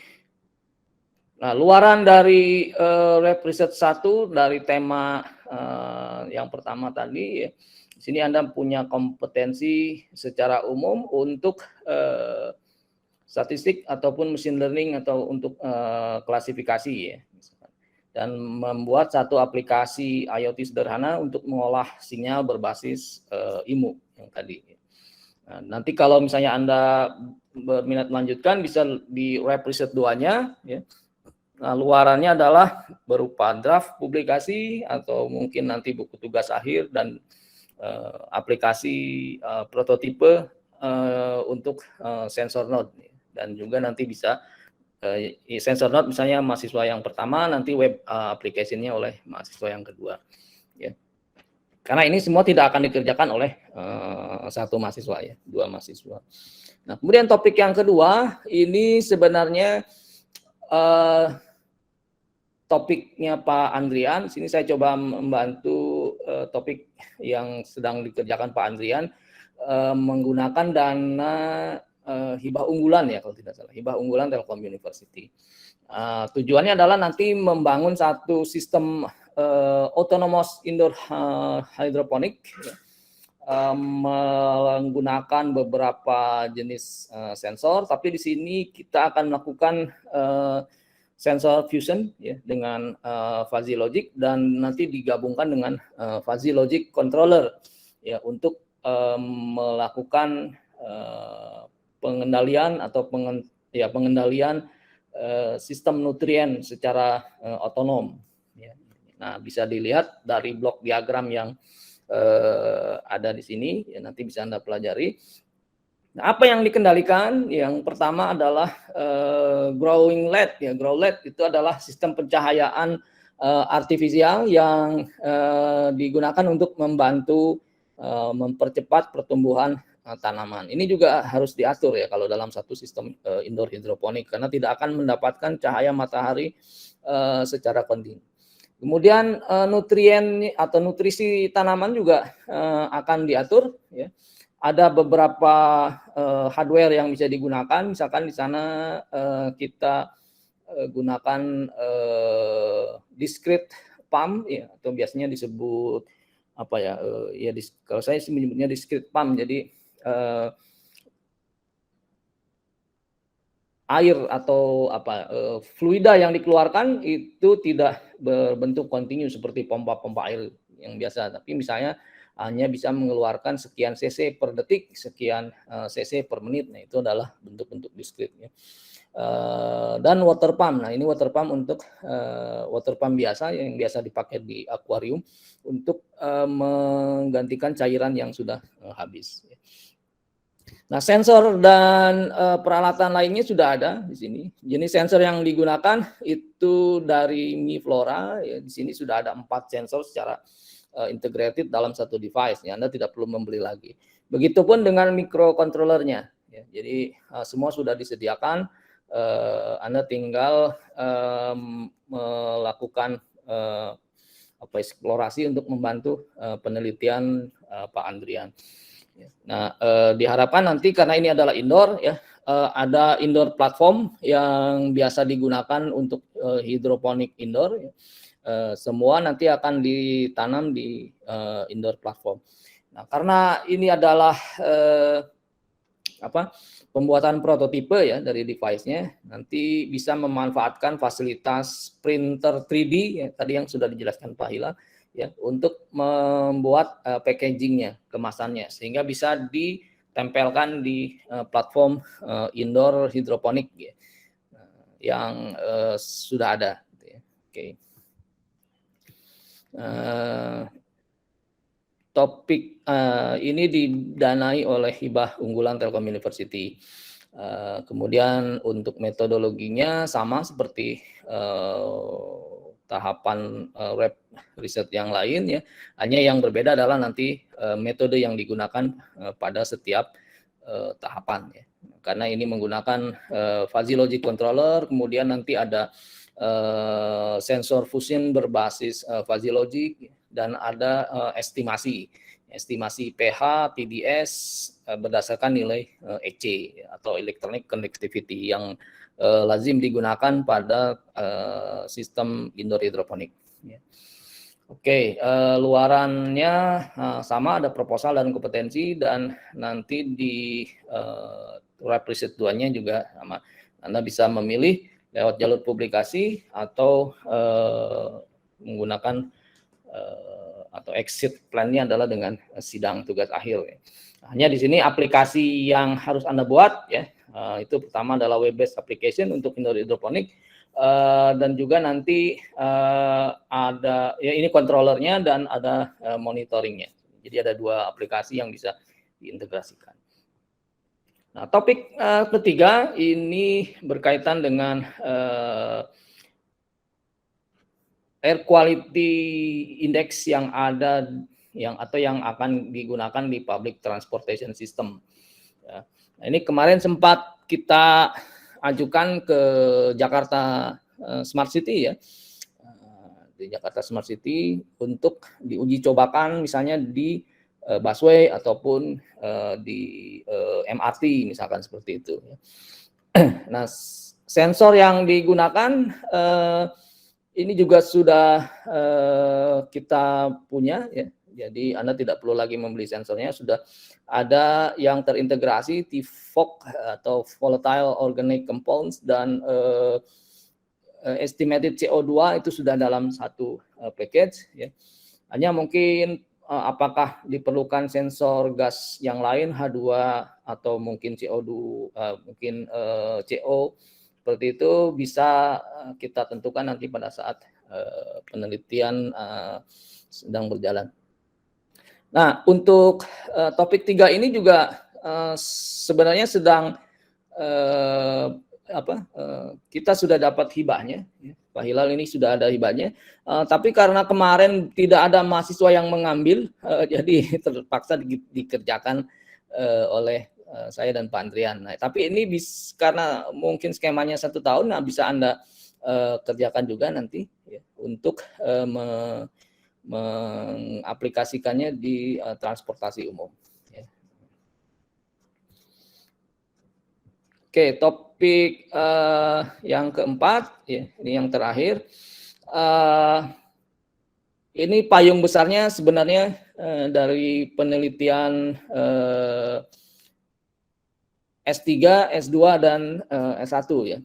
Nah, luaran dari Lab Riset 1 dari tema yang pertama tadi ya. Di sini Anda punya kompetensi secara umum untuk statistik ataupun machine learning atau untuk klasifikasi ya. Dan membuat satu aplikasi IoT sederhana untuk mengolah sinyal berbasis IMU yang tadi. Nah, nanti kalau misalnya Anda berminat melanjutkan bisa di Lab Riset 2-nya ya. Nah, luarannya adalah berupa draft publikasi atau mungkin nanti buku tugas akhir dan aplikasi prototipe untuk sensor node dan juga nanti bisa sensor node misalnya mahasiswa yang pertama, nanti web application-nya oleh mahasiswa yang kedua ya. Karena ini semua tidak akan dikerjakan oleh satu mahasiswa ya, 2 mahasiswa. Nah, kemudian topik yang kedua ini sebenarnya topiknya Pak Andrian. Sini saya coba membantu topik yang sedang dikerjakan Pak Andrian menggunakan dana hibah unggulan ya kalau tidak salah, hibah unggulan Telkom University. Tujuannya adalah nanti membangun satu sistem autonomous indoor hydroponic menggunakan beberapa jenis sensor, tapi di sini kita akan melakukan sensor fusion ya dengan fuzzy logic dan nanti digabungkan dengan fuzzy logic controller ya untuk melakukan pengendalian atau pengendalian sistem nutrien secara otonom ya. Nah, bisa dilihat dari blok diagram yang ada di sini ya, nanti bisa Anda pelajari. Nah, apa yang dikendalikan? Yang pertama adalah growing LED ya. Grow LED itu adalah sistem pencahayaan artifisial yang digunakan untuk membantu mempercepat pertumbuhan tanaman. Ini juga harus diatur ya kalau dalam satu sistem indoor hidroponik karena tidak akan mendapatkan cahaya matahari secara kontinu. Kemudian nutrien atau nutrisi tanaman juga akan diatur ya. Ada beberapa hardware yang bisa digunakan, misalkan di sana kita gunakan discrete pump ya, atau biasanya disebut apa ya, kalau saya menyebutnya discrete pump. Jadi air atau fluida yang dikeluarkan itu tidak berbentuk kontinu seperti pompa-pompa air yang biasa, tapi misalnya hanya bisa mengeluarkan sekian cc per detik, sekian cc per menit. Nah, itu adalah bentuk-bentuk diskrit ya. Dan water pump. Nah, ini water pump untuk water pump biasa yang biasa dipakai di akuarium untuk menggantikan cairan yang sudah habis. Nah, sensor dan peralatan lainnya sudah ada di sini. Jenis sensor yang digunakan itu dari Miflora. Ya, di sini sudah ada 4 sensor secara integrated dalam satu device. Ya, Anda tidak perlu membeli lagi. Begitupun dengan microcontrollernya. Ya, jadi semua sudah disediakan. Anda tinggal melakukan eksplorasi untuk membantu penelitian Pak Andrian. Nah, diharapkan nanti karena ini adalah indoor ya, ada indoor platform yang biasa digunakan untuk hidroponik indoor ya. Semua nanti akan ditanam di indoor platform. Nah, karena ini adalah pembuatan prototipe ya dari device-nya, nanti bisa memanfaatkan fasilitas printer 3D ya, tadi yang sudah dijelaskan Pak Hilal ya, untuk membuat packaging-nya, kemasannya, sehingga bisa ditempelkan di platform indoor hidroponik ya, yang sudah ada. Gitu ya. Oke. Topik ini didanai oleh Hibah Unggulan Telkom University. Kemudian untuk metodologinya sama seperti tahapan web riset yang lain ya, hanya yang berbeda adalah nanti metode yang digunakan pada setiap tahapan ya. Karena ini menggunakan fuzzy logic controller, kemudian nanti ada sensor fusion berbasis fuzzy logic, dan ada estimasi pH, TDS berdasarkan nilai EC atau electronic conductivity yang lazim digunakan pada sistem indoor hidroponik. Oke, luarannya sama, ada proposal dan kompetensi, dan nanti di web riset 2-nya juga sama. Anda bisa memilih lewat jalur publikasi atau menggunakan atau exit plan-nya adalah dengan sidang tugas akhir. Ya. Hanya di sini aplikasi yang harus Anda buat ya, itu pertama adalah web-based application untuk indoor hidroponik, dan juga nanti ada ya, ini controllernya dan ada monitoringnya. Jadi ada 2 aplikasi yang bisa diintegrasikan. Nah, topik ketiga ini berkaitan dengan air quality index yang ada atau yang akan digunakan di public transportation system. Ya. Nah, ini kemarin sempat kita ajukan ke Jakarta Smart City ya, di Jakarta Smart City untuk diuji cobakan misalnya di busway ataupun di MRT misalkan seperti itu. Nah, sensor yang digunakan ini juga sudah kita punya ya. Jadi Anda tidak perlu lagi membeli sensornya, sudah ada yang terintegrasi TVOC atau Volatile Organic Compounds, dan estimated CO2 itu sudah dalam satu package ya. Hanya mungkin apakah diperlukan sensor gas yang lain, H2 atau mungkin CO2 mungkin CO seperti itu, bisa kita tentukan nanti pada saat penelitian sedang berjalan. Nah, untuk topik 3 ini juga sebenarnya sedang kita sudah dapat hibahnya, Pak Hilal ini sudah ada hibahnya, tapi karena kemarin tidak ada mahasiswa yang mengambil, jadi terpaksa dikerjakan oleh saya dan Pak Andrian. Nah, tapi ini karena mungkin skemanya 1 tahun, nah bisa Anda kerjakan juga nanti ya, untuk mengaplikasikannya di transportasi umum. Ya. Oke, topik yang keempat, ya, ini yang terakhir. Ini payung besarnya sebenarnya dari penelitian S3, S2, dan S1 ya.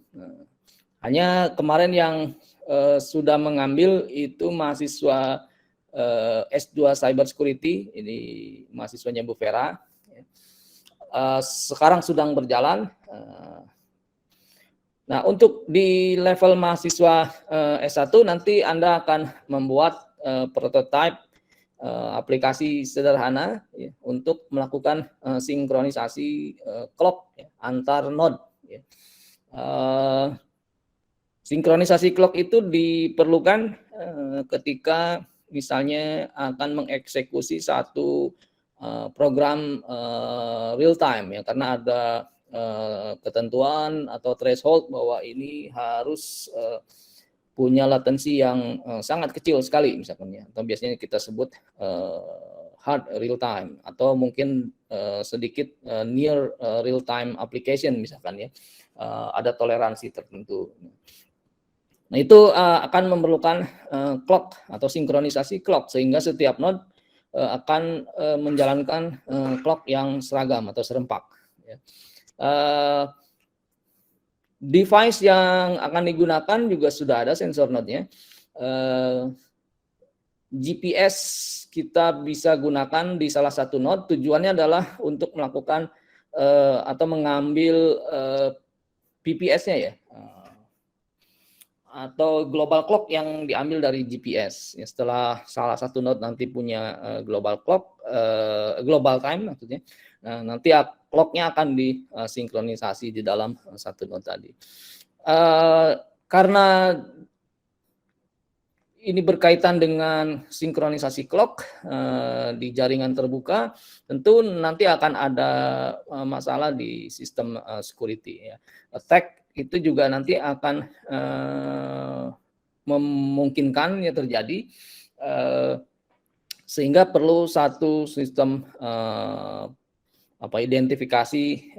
Hanya kemarin yang sudah mengambil itu mahasiswa S2 Cyber Security, ini mahasiswanya Bu Vera. Sekarang sedang berjalan. Nah, untuk di level mahasiswa S1 nanti Anda akan membuat prototipe aplikasi sederhana ya, untuk melakukan sinkronisasi clock ya, antar node. Ya. Sinkronisasi clock itu diperlukan ketika misalnya akan mengeksekusi satu program real time ya, karena ada ketentuan atau threshold bahwa ini harus punya latensi yang sangat kecil sekali misalkan ya, atau biasanya kita sebut hard real time atau mungkin sedikit near real time application misalkan ya, ada toleransi tertentu. Nah, itu akan memerlukan clock atau sinkronisasi clock, sehingga setiap node akan menjalankan clock yang seragam atau serempak. Ya. Device yang akan digunakan juga sudah ada sensor node-nya. GPS kita bisa gunakan di salah satu node. Tujuannya adalah untuk melakukan atau mengambil PPS-nya ya, atau global clock yang diambil dari GPS. Ya, setelah salah satu node nanti punya global clock, global time maksudnya, nanti clock-nya akan disinkronisasi di dalam satu node tadi. Karena ini berkaitan dengan sinkronisasi clock di jaringan terbuka, tentu nanti akan ada masalah di sistem security. Ya. Attack itu juga nanti akan memungkinkan ya terjadi, sehingga perlu satu sistem identifikasi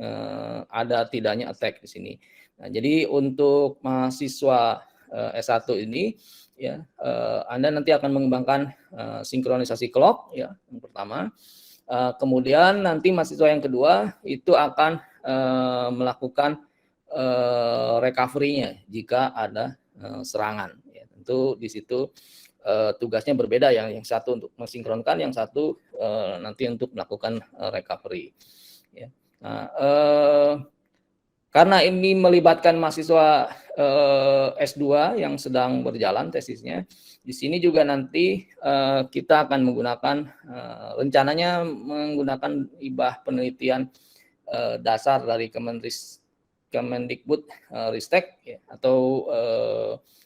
ada tidaknya attack di sini. Nah, jadi untuk mahasiswa S1 ini, ya, Anda nanti akan mengembangkan sinkronisasi clock ya yang pertama. Kemudian nanti mahasiswa yang kedua itu akan melakukan recovery-nya jika ada serangan. Ya, tentu di situ tugasnya berbeda, yang satu untuk mensinkronkan, yang satu nanti untuk melakukan recovery. Ya. Nah, karena ini melibatkan mahasiswa S2 yang sedang berjalan tesisnya, di sini juga nanti kita akan menggunakan, rencananya menggunakan hibah penelitian dasar dari Kemendikbud Ristek ya, atau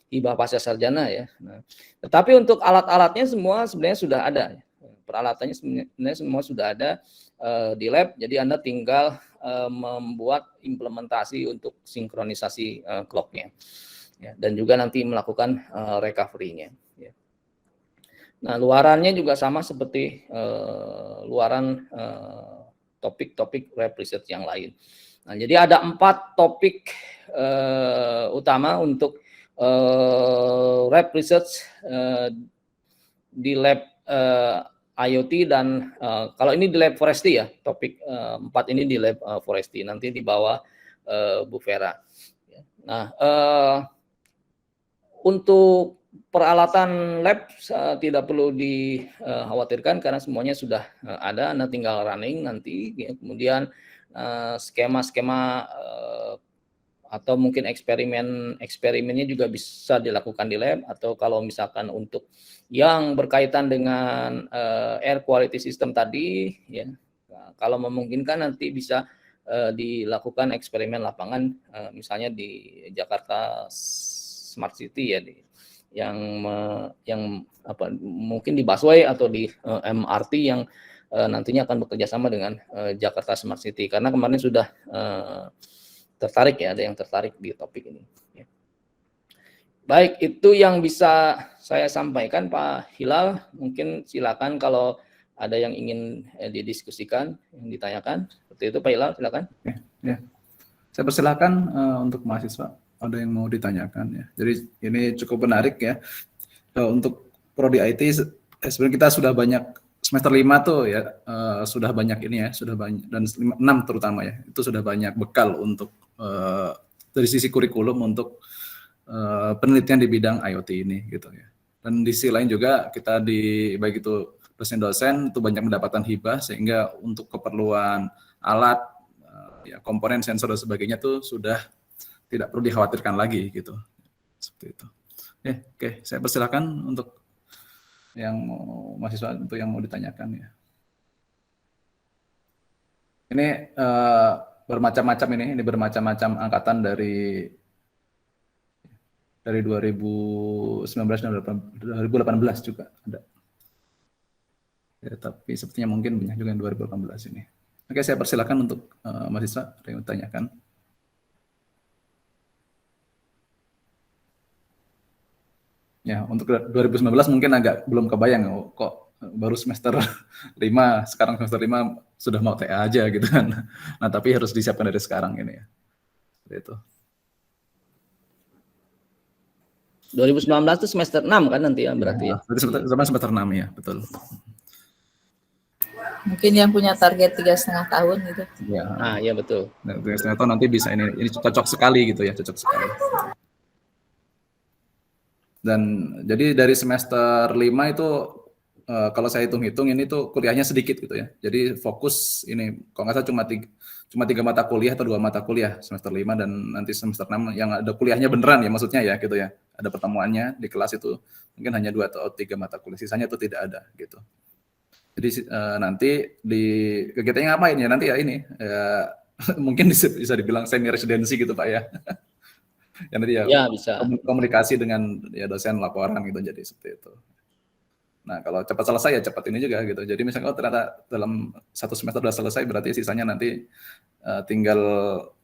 hibah pasca sarjana ya. Nah, tetapi untuk alat-alatnya semua sebenarnya sudah ada. Peralatannya sebenarnya semua sudah ada di lab, jadi Anda tinggal membuat implementasi untuk sinkronisasi clock-nya, ya, dan juga nanti melakukan recovery-nya. Ya. Nah, luarannya juga sama seperti luaran topik-topik lab research yang lain. Nah, jadi ada 4 topik utama untuk lab research di lab IoT, dan kalau ini di lab Forestry ya, topik 4 ini di lab Forestry, nanti di bawah Bu Vera. Nah, untuk peralatan lab tidak perlu dikhawatirkan karena semuanya sudah ada, Anda tinggal running nanti, ya. Kemudian skema-skema atau mungkin eksperimennya juga bisa dilakukan di lab, atau kalau misalkan untuk yang berkaitan dengan air quality system tadi, ya, kalau memungkinkan nanti bisa dilakukan eksperimen lapangan, misalnya di Jakarta Smart City ya, yang mungkin di busway atau di MRT yang nantinya akan bekerja sama dengan Jakarta Smart City, karena kemarin sudah tertarik ya, ada yang tertarik di topik ini. Ya. Baik, itu yang bisa saya sampaikan, Pak Hilal. Mungkin silakan kalau ada yang ingin didiskusikan, yang ditanyakan. Seperti itu, Pak Hilal, silakan. Ya. Saya persilakan untuk mahasiswa, ada yang mau ditanyakan ya. Jadi ini cukup menarik ya. Untuk prodi IT sebenarnya kita sudah banyak, semester 5 tuh ya sudah banyak ini ya, sudah banyak, dan 6 terutama ya, itu sudah banyak bekal untuk dari sisi kurikulum untuk penelitian di bidang IoT ini gitu ya. Dan di sisi lain juga kita baik itu dosen-dosen itu banyak mendapatkan hibah, sehingga untuk keperluan alat, ya, komponen sensor dan sebagainya tuh sudah tidak perlu dikhawatirkan lagi gitu. Seperti itu. Oke, saya persilakan untuk yang mahasiswa untuk yang mau ditanyakan ya. Ini bermacam-macam ini bermacam-macam angkatan dari 2019 dan 2018 juga ada. Ya, tapi sepertinya mungkin banyak juga yang 2018 ini. Oke, saya persilakan untuk mahasiswa yang ditanyakan. Ya, untuk 2019 mungkin agak belum kebayang kok baru semester 5, sekarang semester 5 sudah mau TA aja gitu kan. Nah, tapi harus disiapkan dari sekarang ini ya. Seperti itu. 2019 itu semester 6 kan nanti ya berarti ya. Berarti semester 6 ya, betul. Mungkin yang punya target 3,5 tahun gitu. Ya. Iya betul. Nah, 3,5 tahun nanti bisa ini cocok sekali gitu ya, cocok sekali. Dan jadi dari semester 5 itu kalau saya hitung-hitung ini tuh kuliahnya sedikit gitu ya. Jadi fokus ini kalau nggak salah cuma 3 mata kuliah atau 2 mata kuliah semester 5 dan nanti semester 6 yang ada kuliahnya beneran ya maksudnya ya gitu ya. Ada pertemuannya di kelas itu mungkin hanya 2 atau 3 mata kuliah, sisanya itu tidak ada gitu. Jadi nanti di kegiatannya ngapain ya nanti ya ini ya, mungkin bisa dibilang semi residensi gitu Pak ya. Yang tadi ya bisa. Komunikasi dengan ya dosen laporan gitu jadi seperti itu. Nah kalau cepat selesai ya cepat ini juga gitu. Jadi misalnya ternyata dalam 1 semester sudah selesai berarti sisanya nanti tinggal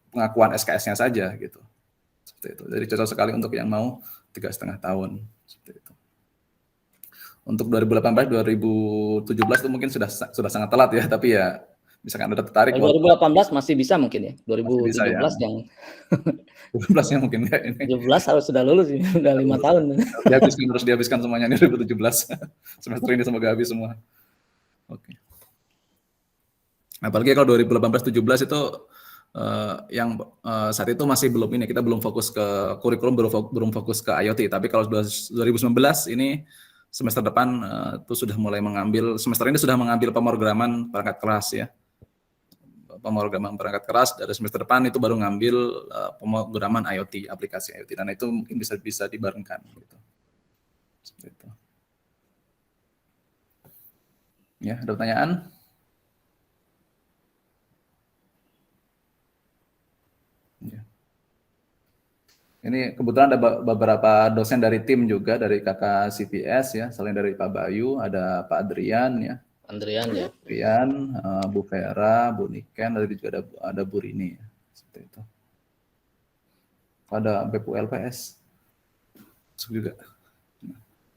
pengakuan SKS-nya saja gitu. Seperti itu. Jadi cocok sekali untuk yang mau 3,5 tahun seperti itu. Untuk 2018, 2017 itu mungkin sudah sangat telat ya, tapi ya misalkan Anda tertarik. 2018 masih bisa mungkin ya. 2017 bisa, ya. yang 2017 ya mungkin ya ini. 2017 harus sudah lulus ya, udah 5 tahun. Harus dihabiskan semuanya ini 2017. Semester ini semoga habis semua. Oke. Apalagi kalau 2018-17 itu yang saat itu masih belum ini, kita belum fokus ke kurikulum, belum fokus ke IoT. Tapi kalau 2019 ini semester depan itu sudah mulai mengambil, semester ini sudah mengambil pemrograman perangkat keras ya. Pemrograman perangkat keras, dari semester depan itu baru ngambil pemrograman IoT, aplikasi IoT. Dan itu mungkin bisa dibarengkan gitu. Seperti itu. Ya, ada pertanyaan? Ini kebetulan ada beberapa dosen dari tim juga, dari kakak CPS ya, selain dari Pak Bayu, ada Pak Adrian ya. Adrian, Bu Vera, Bu Niken, tadi juga ada Bu Rini ya. Seperti itu. Ada BPULPS juga.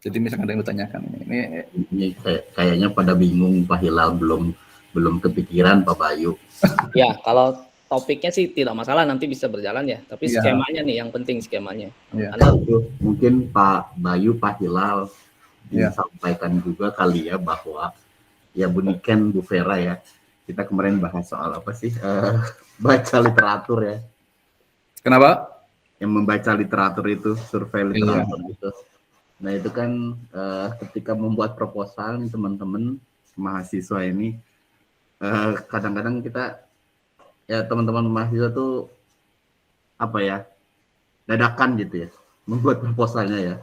Jadi misalkan ada yang bertanyakan ini kayaknya pada bingung Pak Hilal, belum kepikiran Pak Bayu. Ya, kalau topiknya sih tidak masalah, nanti bisa berjalan ya. Tapi skemanya nih yang penting, skemanya. Ya. Mungkin Pak Bayu, Pak Hilal disampaikan juga kali ya bahwa ya Bu Niken, Bu Vera ya. Kita kemarin bahas soal apa sih? Baca literatur ya. Kenapa? Yang membaca literatur itu, survei literatur itu. Nah itu kan ketika membuat proposal nih teman-teman mahasiswa ini, kadang-kadang kita ya teman-teman mahasiswa tuh apa ya, dadakan gitu ya membuat proposalnya ya.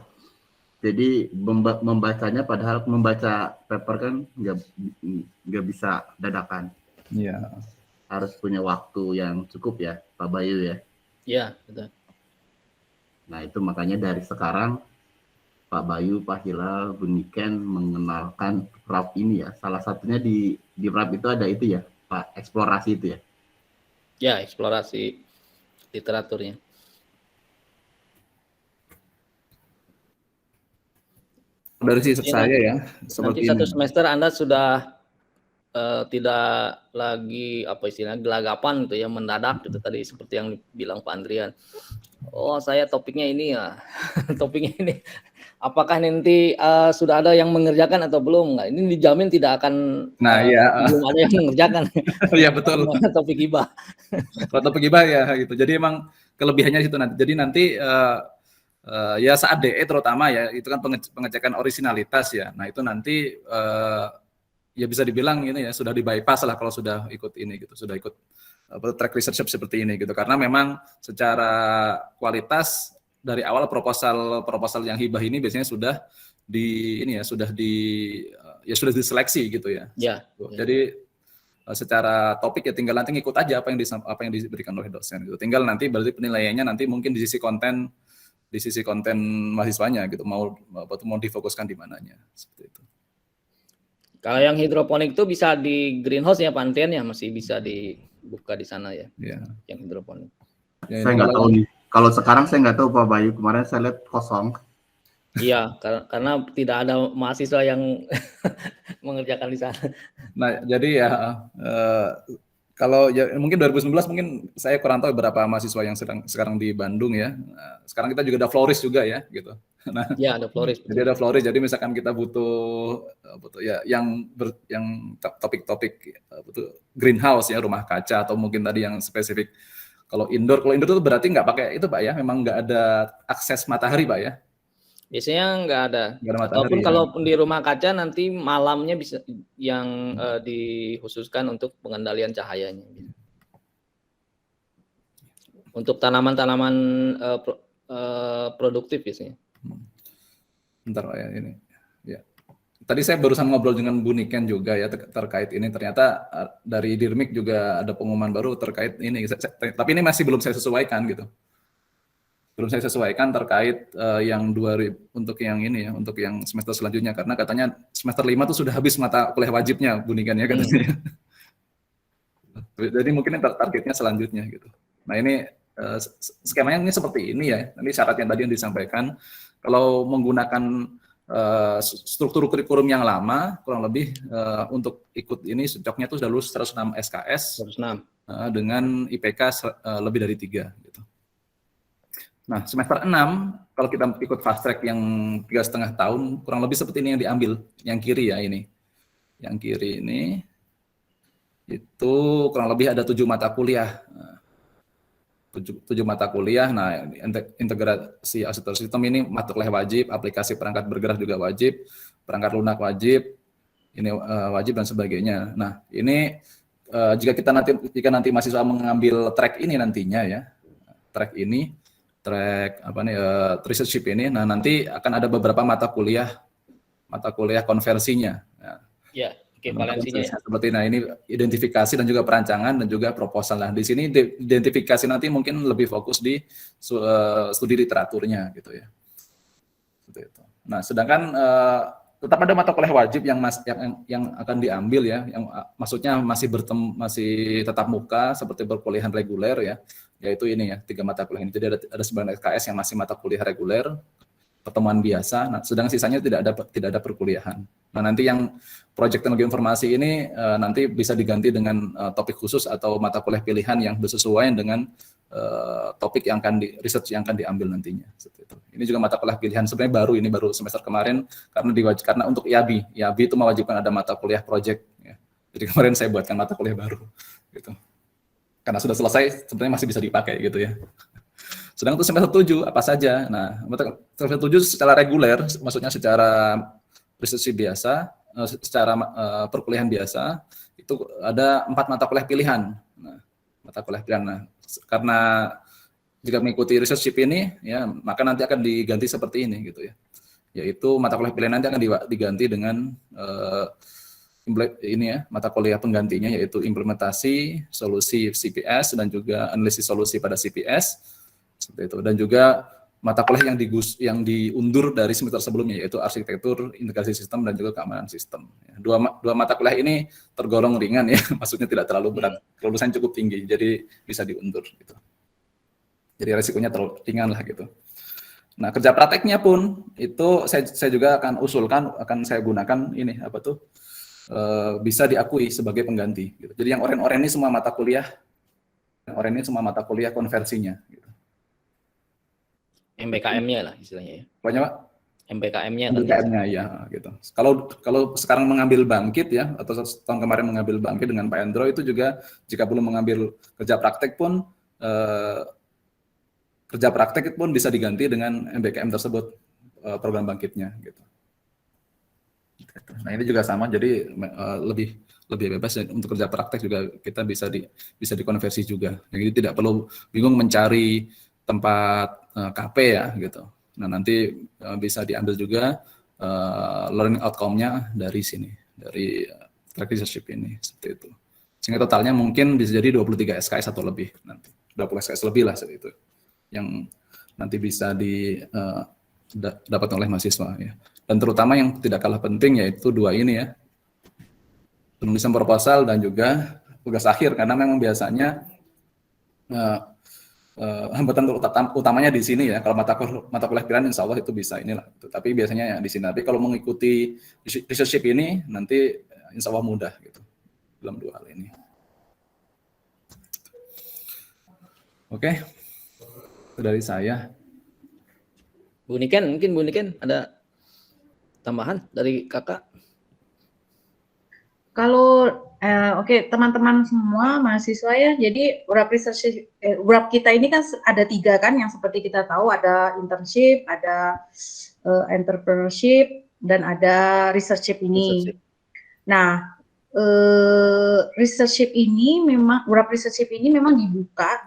Jadi membacanya, padahal membaca paper kan nggak bisa dadakan. Iya. Harus punya waktu yang cukup ya Pak Bayu ya. Iya betul. Nah itu makanya dari sekarang Pak Bayu, Pak Hilal, Bu Niken mengenalkan RAP ini ya. Salah satunya di RAP itu ada itu ya Pak, eksplorasi itu ya. Ya, eksplorasi literaturnya. Dari sisi saya ya, nanti satu semester Anda sudah tidak lagi apa istilahnya gelagapan gitu ya, mendadak gitu tadi seperti yang bilang Pak Andrian. Oh, saya topiknya ini ya. Topiknya ini. Apakah nanti sudah ada yang mengerjakan atau belum? Nggak, ini dijamin tidak akan belum ada yang mengerjakan. Iya betul. Topik hibah. Kalau topik hibah ya gitu. Jadi emang kelebihannya itu nanti. Jadi nanti ya saat DE terutama ya itu kan pengecekan originalitas ya. Nah itu nanti ya bisa dibilang ini ya sudah di bypass lah kalau sudah ikut ini gitu, sudah ikut track research seperti ini gitu. Karena memang secara kualitas dari awal proposal yang hibah ini biasanya sudah sudah diseleksi gitu ya. Ya. Jadi secara topik ya tinggal nanti ngikut aja apa yang diberikan oleh dosen gitu. Tinggal nanti berarti penilaiannya nanti mungkin di sisi konten mahasiswanya gitu, mau difokuskan di mananya seperti itu. Kalau yang hidroponik itu bisa di greenhouse ya Pak Andrian ya, masih bisa dibuka di sana ya. Iya. Yang hidroponik. Ya, saya nggak tahu nih. Kalau sekarang saya nggak tahu Pak Bayu, kemarin saya lihat kosong. Iya, karena tidak ada mahasiswa yang mengerjakan di sana. Nah, jadi ya Kalau ya mungkin 2019 mungkin saya kurang tahu berapa mahasiswa yang sekarang di Bandung ya. Nah, sekarang kita juga ada Floris juga ya gitu. Nah, Ya, ada Floris. jadi ada Floris. Jadi misalkan kita butuh ya yang topik-topik butuh greenhouse ya, rumah kaca, atau mungkin tadi yang spesifik. Kalau indoor itu berarti nggak pakai itu Pak ya, memang nggak ada akses matahari Pak ya. Biasanya nggak ada. Nggak ada matahari Ataupun ya. kalaupun di rumah kaca nanti malamnya bisa yang dikhususkan untuk pengendalian cahayanya. Untuk tanaman-tanaman produktif biasanya. Bentar Pak ya ini. Ya. Tadi saya barusan ngobrol dengan Bu Niken juga ya terkait ini. Ternyata dari Dirmik juga ada pengumuman baru terkait ini. Tapi ini masih belum saya sesuaikan gitu. Belum saya sesuaikan terkait yang 2000 untuk yang ini ya, untuk yang semester selanjutnya, karena katanya semester 5 tuh sudah habis mata kuliah wajibnya Bu Niken ya katanya. Jadi mungkin targetnya selanjutnya gitu. Nah ini skemanya ini seperti ini ya. Nanti syaratnya tadi yang disampaikan, kalau menggunakan struktur kurikulum yang lama, kurang lebih untuk ikut ini stoknya tuh sudah lulus 106 SKS 106. Dengan IPK lebih dari 3 gitu. Nah, semester 6 kalau kita ikut fast track yang 3,5 tahun, kurang lebih seperti ini yang diambil, yang kiri ya ini. Yang kiri ini itu kurang lebih ada 7 mata kuliah. 7 mata kuliah. Nah, integrasi arsitektur sistem ini mata kuliah wajib, aplikasi perangkat bergerak juga wajib, perangkat lunak wajib, ini wajib dan sebagainya. Nah, ini jika nanti mahasiswa mengambil track ini nantinya ya, track researchship ini, nah nanti akan ada beberapa mata kuliah konversinya. Ya. Valensinya ya. Seperti ini identifikasi dan juga perancangan dan juga proposal. Nah, di sini identifikasi nanti mungkin lebih fokus di studi literaturnya gitu ya. Seperti itu. Nah, sedangkan tetap ada mata kuliah wajib yang akan diambil ya, yang maksudnya masih tetap muka seperti perkuliahan reguler ya, yaitu ini ya 3 mata kuliah ini. Jadi ada 9 SKS yang masih mata kuliah reguler, pertemuan biasa. Nah, sedang sisanya tidak ada perkuliahan. Nah, nanti yang proyek teknologi informasi ini nanti bisa diganti dengan topik khusus atau mata kuliah pilihan yang bersesuaian dengan topik yang research yang akan diambil nantinya. Seperti itu. Ini juga mata kuliah pilihan sebenarnya baru semester kemarin karena untuk IABI itu mewajibkan ada mata kuliah project. Ya. Jadi kemarin saya buatkan mata kuliah baru, gitu. Karena sudah selesai, sebenarnya masih bisa dipakai gitu ya. Sedang untuk semester 7 apa saja? Nah, semester 7 secara reguler, maksudnya secara research biasa, secara perkuliahan biasa, itu ada 4 mata kuliah pilihan. Nah, mata kuliah pilihan. Nah, karena jika mengikuti researchship ini, ya maka nanti akan diganti seperti ini gitu ya. Yaitu mata kuliah pilihan nanti akan diganti dengan ini ya, mata kuliah penggantinya yaitu implementasi solusi CPS dan juga analisis solusi pada CPS. Seperti itu. Dan juga mata kuliah yang diundur dari semester sebelumnya yaitu arsitektur, integrasi sistem dan juga keamanan sistem. Dua mata kuliah ini tergolong ringan ya, maksudnya tidak terlalu berat, kelulusan cukup tinggi, jadi bisa diundur gitu. Jadi resikonya terlalu ringan lah gitu. Nah, kerja prakteknya pun itu saya juga akan usulkan, akan saya gunakan ini bisa diakui sebagai pengganti. Gitu. Jadi yang oren-oren ini semua mata kuliah, konversinya. Gitu. MBKM-nya lah istilahnya ya. Banyak Pak? MBKM-nya ya gitu. Kalau sekarang mengambil bangkit ya, atau tahun kemarin mengambil bangkit dengan Pak Endro, itu juga jika belum mengambil kerja praktek pun bisa diganti dengan MBKM tersebut, program bangkitnya gitu. Nah, ini juga sama, jadi lebih bebas untuk kerja praktek juga kita bisa dikonversi juga. Jadi tidak perlu bingung mencari tempat KP ya gitu. Nah, nanti bisa diambil juga learning outcome-nya dari sini, dari track researchship ini, seperti itu. Sehingga totalnya mungkin bisa jadi 23 SKS atau lebih nanti. 20 SKS lebih lah seperti itu. Yang nanti bisa dapat oleh mahasiswa ya. Dan terutama yang tidak kalah penting yaitu 2 ini ya. Penulisan proposal dan juga tugas akhir, karena memang biasanya hambatan utamanya di sini ya. Kalau mata kuliah pilihan insya Allah itu bisa inilah. Tapi biasanya ya di sini. Tapi kalau mengikuti researchship ini nanti insya Allah mudah gitu dalam 2 hal ini. Oke, itu dari saya. Bu Niken, mungkin Bu Niken ada tambahan dari kakak? Kalau oke, teman-teman semua mahasiswa ya, jadi URAP kita ini kan ada 3 kan, yang seperti kita tahu ada internship, ada entrepreneurship, dan ada researchship ini. Nah, researchship ini memang URAP researchship ini memang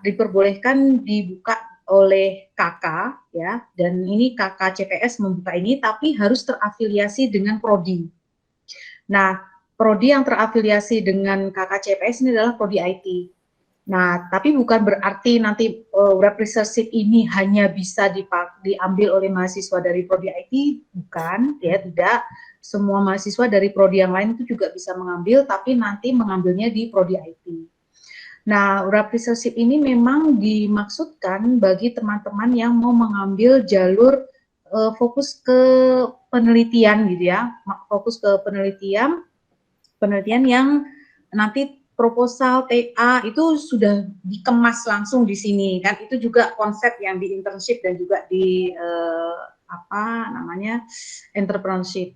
diperbolehkan dibuka oleh KK ya, dan ini KK CPS membuka ini, tapi harus terafiliasi dengan prodi. Nah, prodi yang terafiliasi dengan KK CPS ini adalah prodi IT. Nah, tapi bukan berarti nanti URAP researchship ini hanya bisa diambil oleh mahasiswa dari prodi IT, bukan, ya, tidak. Semua mahasiswa dari prodi yang lain itu juga bisa mengambil, tapi nanti mengambilnya di prodi IT. Nah, URAP researchship ini memang dimaksudkan bagi teman-teman yang mau mengambil jalur fokus ke penelitian gitu ya, fokus ke penelitian yang nanti proposal TA itu sudah dikemas langsung di sini kan, itu juga konsep yang di internship dan juga di entrepreneurship.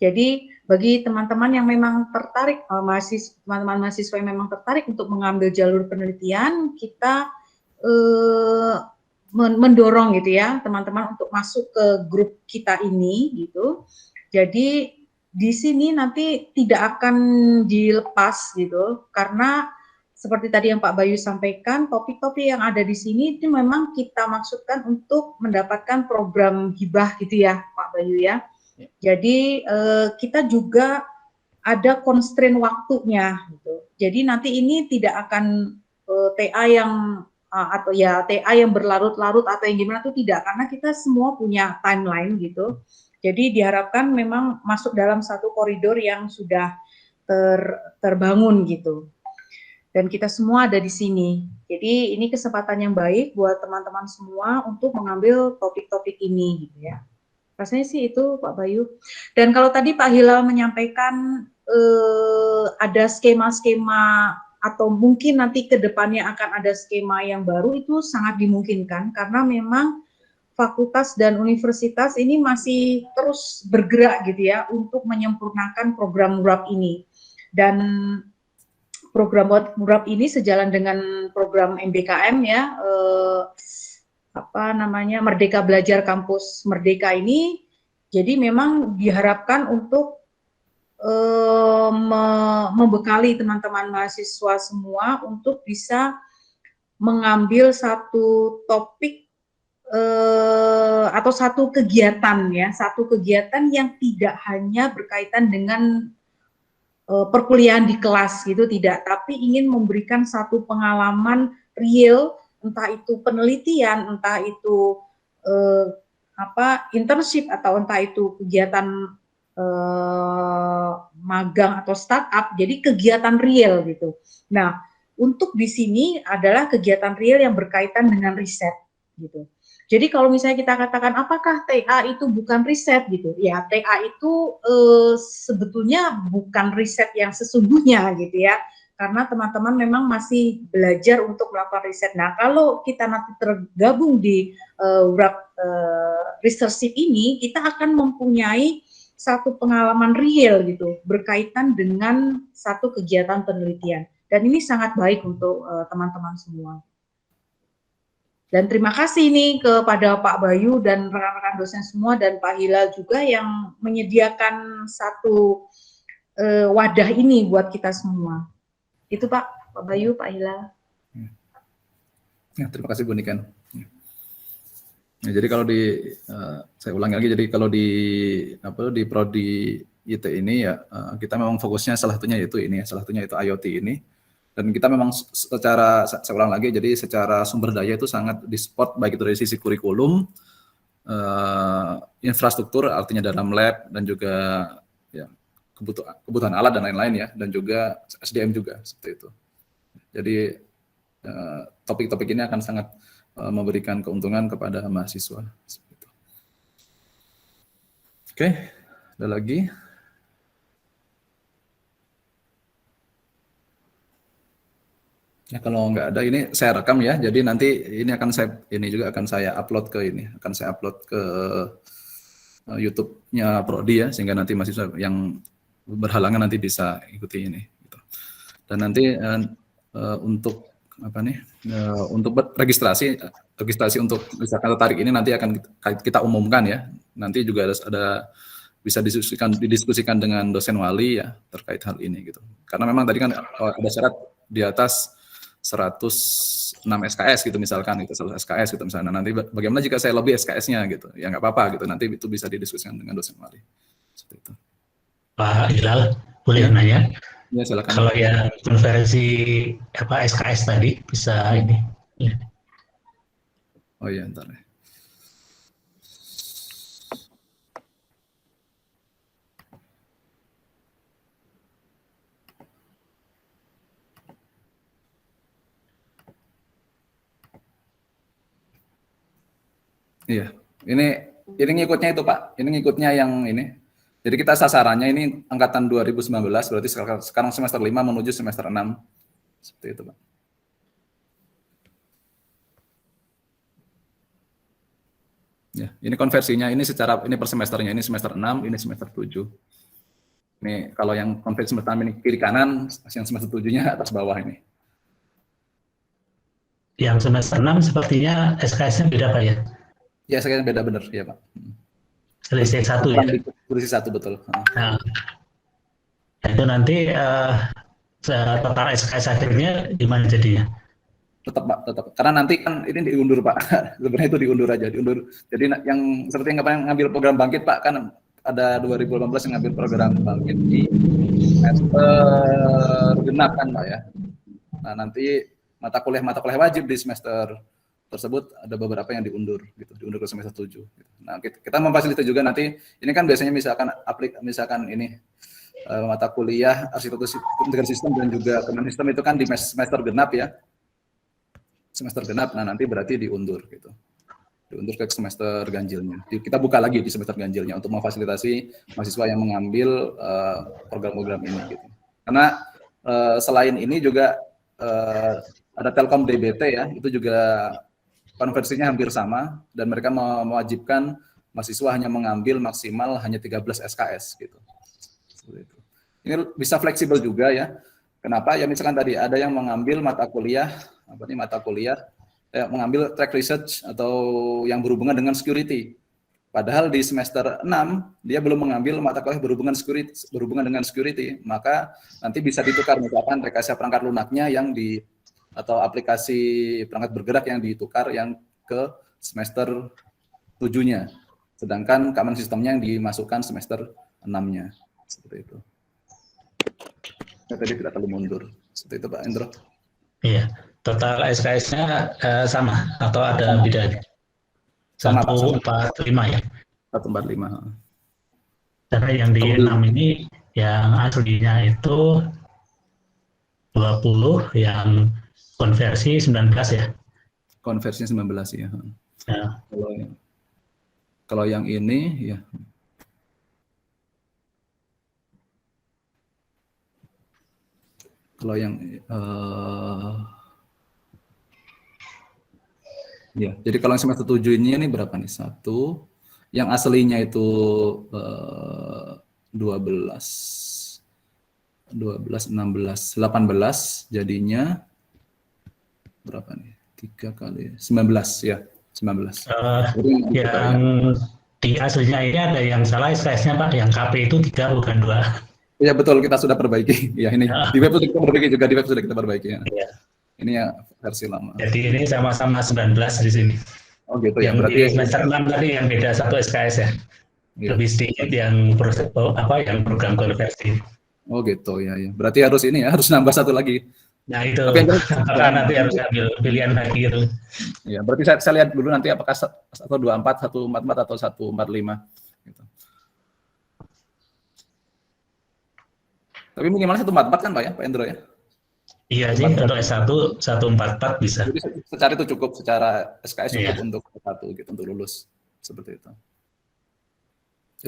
Jadi bagi teman-teman yang memang tertarik, teman-teman mahasiswa yang memang tertarik untuk mengambil jalur penelitian, kita mendorong gitu ya teman-teman untuk masuk ke grup kita ini gitu. Jadi di sini nanti tidak akan dilepas gitu, karena seperti tadi yang Pak Bayu sampaikan, topik-topik yang ada di sini itu memang kita maksudkan untuk mendapatkan program hibah gitu ya Pak Bayu ya. Jadi kita juga ada constraint waktunya gitu. Jadi nanti ini tidak akan TA yang atau ya TA yang berlarut-larut atau yang gimana itu tidak, karena kita semua punya timeline gitu. Jadi diharapkan memang masuk dalam satu koridor yang sudah terbangun gitu. Dan kita semua ada di sini. Jadi ini kesempatan yang baik buat teman-teman semua untuk mengambil topik-topik ini gitu ya. Rasanya sih itu Pak Bayu. Dan kalau tadi Pak Hilal menyampaikan ada skema-skema atau mungkin nanti ke depannya akan ada skema yang baru, itu sangat dimungkinkan karena memang fakultas dan universitas ini masih terus bergerak gitu ya untuk menyempurnakan program URAP ini. Dan program URAP ini sejalan dengan program MBKM ya, Merdeka Belajar Kampus Merdeka ini, jadi memang diharapkan untuk membekali teman-teman mahasiswa semua untuk bisa mengambil satu topik atau satu kegiatan yang tidak hanya berkaitan dengan perkuliahan di kelas gitu, tidak, tapi ingin memberikan satu pengalaman real, entah itu penelitian, entah itu internship, atau entah itu kegiatan magang atau startup, jadi kegiatan real gitu. Nah, untuk di sini adalah kegiatan real yang berkaitan dengan riset gitu. Jadi kalau misalnya kita katakan apakah TA itu bukan riset gitu, ya TA itu sebetulnya bukan riset yang sesungguhnya gitu ya, karena teman-teman memang masih belajar untuk melakukan riset. Nah, kalau kita nanti tergabung di URAP researchship ini, kita akan mempunyai satu pengalaman real gitu berkaitan dengan satu kegiatan penelitian, dan ini sangat baik untuk teman-teman semua. Dan terima kasih nih kepada Pak Bayu dan rekan-rekan dosen semua dan Pak Hilal juga yang menyediakan satu wadah ini buat kita semua. Itu Pak Bayu, Pak Hilal. Ya, terima kasih Bu Niken. Ya, jadi kalau saya ulangi lagi, jadi kalau di prodi IT ini ya kita memang fokusnya salah satunya itu IoT ini, dan kita memang saya ulang lagi, jadi secara sumber daya itu sangat di-support baik itu dari sisi kurikulum, infrastruktur artinya dalam lab, dan juga ya kebutuhan alat dan lain-lain ya, dan juga SDM juga seperti itu. Jadi topik-topik ini akan sangat memberikan keuntungan kepada mahasiswa. Oke, ada lagi? Ya kalau nggak ada ini saya rekam ya. Jadi nanti ini akan saya upload ke YouTube-nya Prodi ya, sehingga nanti mahasiswa yang berhalangan nanti bisa ikuti ini. Gitu. Dan nanti untuk apa nih? Untuk registrasi untuk misalkan tertarik ini nanti akan kita umumkan ya. Nanti juga ada bisa didiskusikan dengan dosen wali ya terkait hal ini gitu. Karena memang tadi kan ada syarat di atas 106 SKS gitu misalkan, itu 100 SKS gitu misalnya. Nanti bagaimana jika saya lebih SKS-nya gitu? Ya nggak apa-apa gitu. Nanti itu bisa didiskusikan dengan dosen wali. Seperti itu. Pak Hilal, boleh Ya. nanya? Ya silakan. Kalau yang konversi SKS tadi bisa ini. Ya. Oh iya, ntar ya. Iya, ini ngikutnya itu Pak. Ini ngikutnya yang ini. Jadi kita sasarannya ini angkatan 2019, berarti sekarang semester 5 menuju semester 6. Seperti itu Pak. Ya, ini konversinya ini per semesternya, ini semester 6, ini semester 7. Ini kalau yang konversi semester 6 ini kiri kanan, yang semester 7-nya atas bawah ini. Yang semester 6 sepertinya SKS-nya beda Pak ya? Ya, saya beda benar ya Pak. Selisih 1 ya? Selisih 1 betul. Nah, itu nanti total SKS akhirnya gimana jadinya? Tetap Pak, tetap. Karena nanti kan ini diundur Pak. Sebenarnya itu diundur aja, diundur. Jadi yang seperti yang ngambil program bangkit Pak, kan ada 2018 yang ngambil program bangkit di semester genap kan Pak ya. Nah, nanti mata kuliah wajib di semester tersebut ada beberapa yang diundur gitu, diundur ke semester 7 gitu. Nah, kita memfasilitasi juga nanti ini kan biasanya misalkan ini mata kuliah arsitektur integrasi sistem dan juga kementerian sistem itu kan di semester genap ya. Semester genap, nah nanti berarti diundur gitu. Diundur ke semester ganjilnya. Kita buka lagi di semester ganjilnya untuk memfasilitasi mahasiswa yang mengambil program-program ini gitu. Karena selain ini juga ada Telkom DBT ya, itu juga konversinya hampir sama dan mereka mewajibkan mahasiswa hanya mengambil maksimal hanya 13 SKS gitu. Seperti itu. Ini bisa fleksibel juga ya. Kenapa? Ya misalkan tadi ada yang mengambil mata kuliah mengambil track research atau yang berhubungan dengan security. Padahal di semester 6 dia belum mengambil mata kuliah berhubungan dengan security, maka nanti bisa ditukar misalkan rekayasa perangkat lunaknya atau aplikasi perangkat bergerak yang ditukar yang ke semester 7-nya. Sedangkan keamanan sistemnya yang dimasukkan semester 6-nya. Seperti itu. Tadi tidak terlalu mundur. Seperti itu Pak Endro. Iya. Total SKS-nya sama atau ada bedanya? 145 ya? 145. Karena yang di 6 ini yang aslinya itu 20, yang konversi 19 ya? Konversinya 19 ya. Ya. Kalau yang ini ya. Kalau yang ya, jadi kalau yang semester 7 ini berapa nih? 1, yang aslinya itu 12, 16, 18, jadinya berapa nih? 3 kali 19 ya, 19. Yang di aslinya ini ada yang salah SKS-nya Pak, yang KP itu 3 bukan 2. Ya betul, kita sudah perbaiki. Ya ini di web sudah kita perbaiki juga, di web sudah kita perbaiki. Ya. Ini ya versi lama. Jadi ini sama-sama 19 di sini. Oh gitu ya. Yang Berarti di semester 6 tadi yang beda 1 SKS ya. Ya. Lebih sedikit yang yang program konversi. Oh gitu ya. Berarti harus ini ya, harus nambah 1 lagi. Nah itu, apakah nanti harus ambil pilihan lagi itu. Ya, berarti saya lihat dulu nanti apakah 124, 144 atau 145. Gitu. Tapi minimal 144 kan Pak ya, Pak Endro ya? Iya sih, untuk S1 144 bisa. Jadi secara itu cukup, secara SKS cukup untuk S1 gitu, untuk lulus. Seperti itu.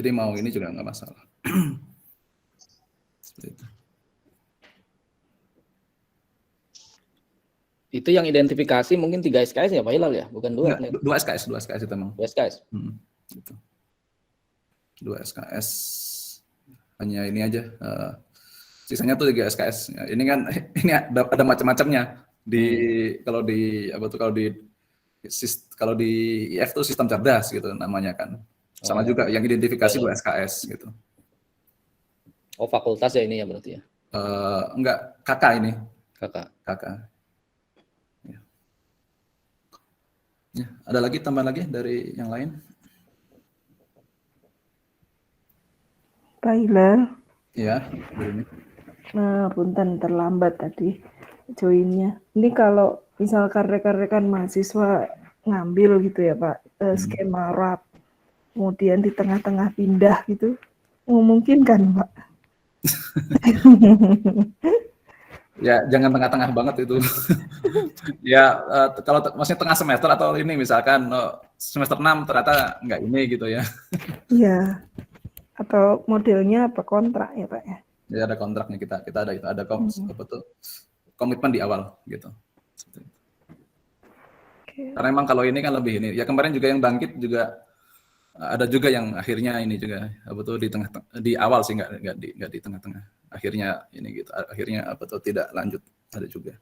Jadi mau ini juga nggak masalah. Seperti itu. Itu yang identifikasi mungkin 3 SKS ya Pak Hilal ya, bukan 2? Enggak, 2 SKS itu emang. 2 SKS. Gitu. 2 SKS. Hanya ini aja. Sisanya tuh 3 SKS. Ya, ini kan ini ada macam-macamnya kalau di IF tuh sistem cerdas gitu namanya kan. Sama juga yang identifikasi 2 SKS gitu. Oh, fakultas ya ini ya berarti ya. Enggak, kakak ini. Kakak. Ya, ada lagi tambahan lagi dari yang lain? Pak Hilal. Ya, ini. Nah, punten terlambat tadi joinnya. Ini kalau misalkan rekan-rekan mahasiswa ngambil gitu ya Pak, skema RAP, kemudian di tengah-tengah pindah gitu, memungkinkan Pak? Ya, jangan tengah-tengah banget itu. Ya, kalau maksudnya tengah semester atau ini misalkan semester 6 ternyata nggak ini gitu ya. Iya. Atau modelnya apa kontrak ya Pak ya? Ya ada kontraknya kita ada komitmen di awal gitu. Karena memang kalau ini kan lebih ini. Ya kemarin juga yang bangkit juga ada juga yang akhirnya ini juga di awal sih nggak di tengah-tengah. Akhirnya ini gitu. Akhirnya tidak lanjut ada juga.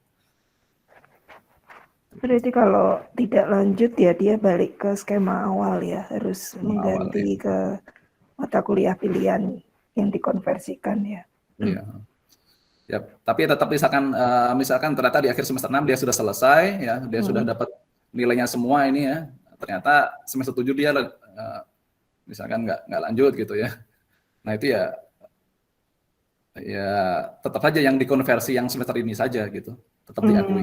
Berarti kalau tidak lanjut ya dia balik ke skema awal ya, harus mengganti ke mata kuliah pilihan yang dikonversikan ya. Iya. Ya, tapi tetap misalkan ternyata di akhir semester 6 dia sudah selesai ya, dia sudah dapat nilainya semua ini ya. Ternyata semester 7 dia misalkan nggak lanjut gitu ya. Nah, itu ya tetap aja yang dikonversi yang semester ini saja gitu. Tetap diakui.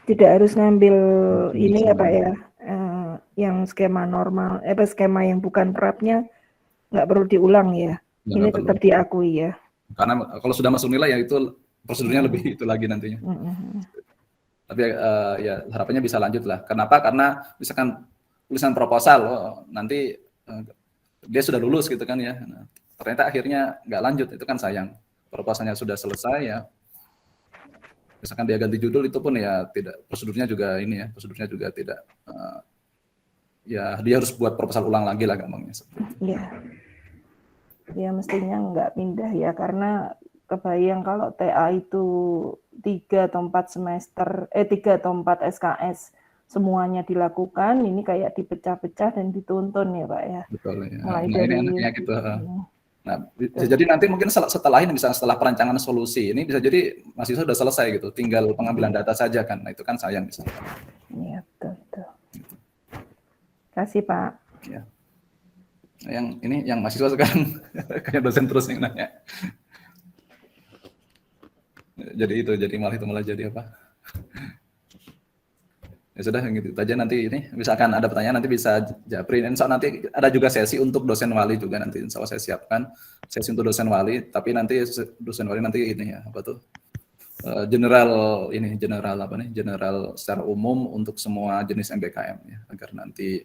Tidak harus ngambil ini ya Pak ya. Yang skema normal, skema yang bukan prapnya nggak perlu diulang ya. Ini tetap diakui ya. Karena kalau sudah masuk nilai ya itu prosedurnya lebih itu lagi nantinya. Tapi ya harapannya bisa lanjut lah. Kenapa? Karena misalkan tulisan proposal nanti dia sudah lulus gitu kan ya. Nah, ternyata akhirnya nggak lanjut, itu kan sayang. Proposalnya sudah selesai ya. Misalkan dia ganti judul itu pun ya tidak, prosedurnya juga tidak ya dia harus buat proposal ulang lagi lah gampangnya. Iya. Ya mestinya nggak pindah ya, karena kebayang kalau TA itu 3 atau 4 SKS semuanya dilakukan, ini kayak dipecah-pecah dan dituntun ya Pak ya. Betul ya. Mulai Nah, dari ini enaknya gitu. Nah, bisa jadi nanti mungkin setelah ini, misalnya setelah perancangan solusi ini bisa jadi mahasiswa sudah selesai gitu, tinggal pengambilan data saja kan. Nah, itu kan sayang misalnya. Iya, betul. Gitu. Terima kasih Pak. Ya. Yang mahasiswa sekarang kayak dosen terus yang nanya. Jadi malah jadi apa? Ya sudah gitu aja, nanti ini misalkan ada pertanyaan nanti bisa japri. Insya Allah nanti ada juga sesi untuk dosen wali juga nanti, insya Allah saya siapkan sesi untuk dosen wali, tapi nanti dosen wali nanti ini ya general secara umum untuk semua jenis MBKM ya, agar nanti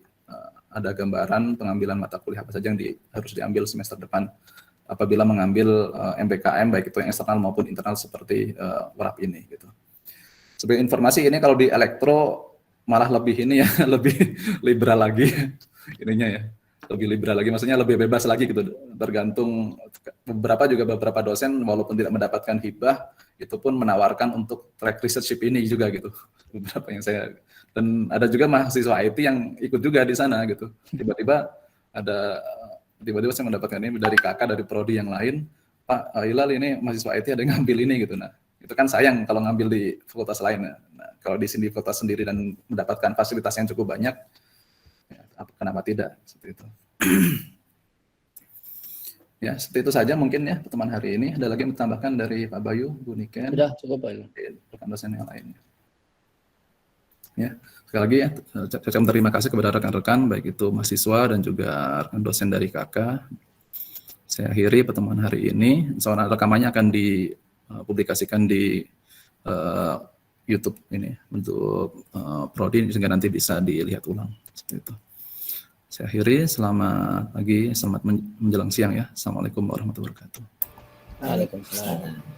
ada gambaran pengambilan mata kuliah apa saja yang harus diambil semester depan apabila mengambil MBKM baik itu yang eksternal maupun internal seperti WRAP ini gitu. Sebagai informasi ini kalau di elektro malah lebih ini ya, lebih liberal lagi ininya ya, lebih liberal lagi, maksudnya lebih bebas lagi gitu, tergantung beberapa dosen walaupun tidak mendapatkan hibah itu pun menawarkan untuk track researchship ini juga gitu, beberapa yang saya, dan ada juga mahasiswa IT yang ikut juga di sana gitu, tiba-tiba saya mendapatkan ini dari kakak dari prodi yang lain, Pak Hilal ini mahasiswa IT ada yang ngambil ini gitu. Nah itu kan sayang kalau ngambil di fakultas lain. Nah, kalau di sini fakultas sendiri dan mendapatkan fasilitas yang cukup banyak, ya, kenapa tidak? Seperti itu. Ya, seperti itu saja mungkin ya pertemuan hari ini. Ada lagi yang ditambahkan dari Pak Bayu, Bu Niken? Sudah cukup Pak. Rekan dosen yang lainnya. Ya, sekali lagi ya, saya ucapkan terima kasih kepada rekan-rekan, baik itu mahasiswa dan juga rekan dosen dari KK. Saya akhiri pertemuan hari ini. Soal rekamannya akan dipublikasikan di YouTube ini untuk prodi sehingga nanti bisa dilihat ulang seperti itu. Saya akhiri, selamat pagi, selamat menjelang siang ya. Assalamualaikum warahmatullahi wabarakatuh. Waalaikumsalam.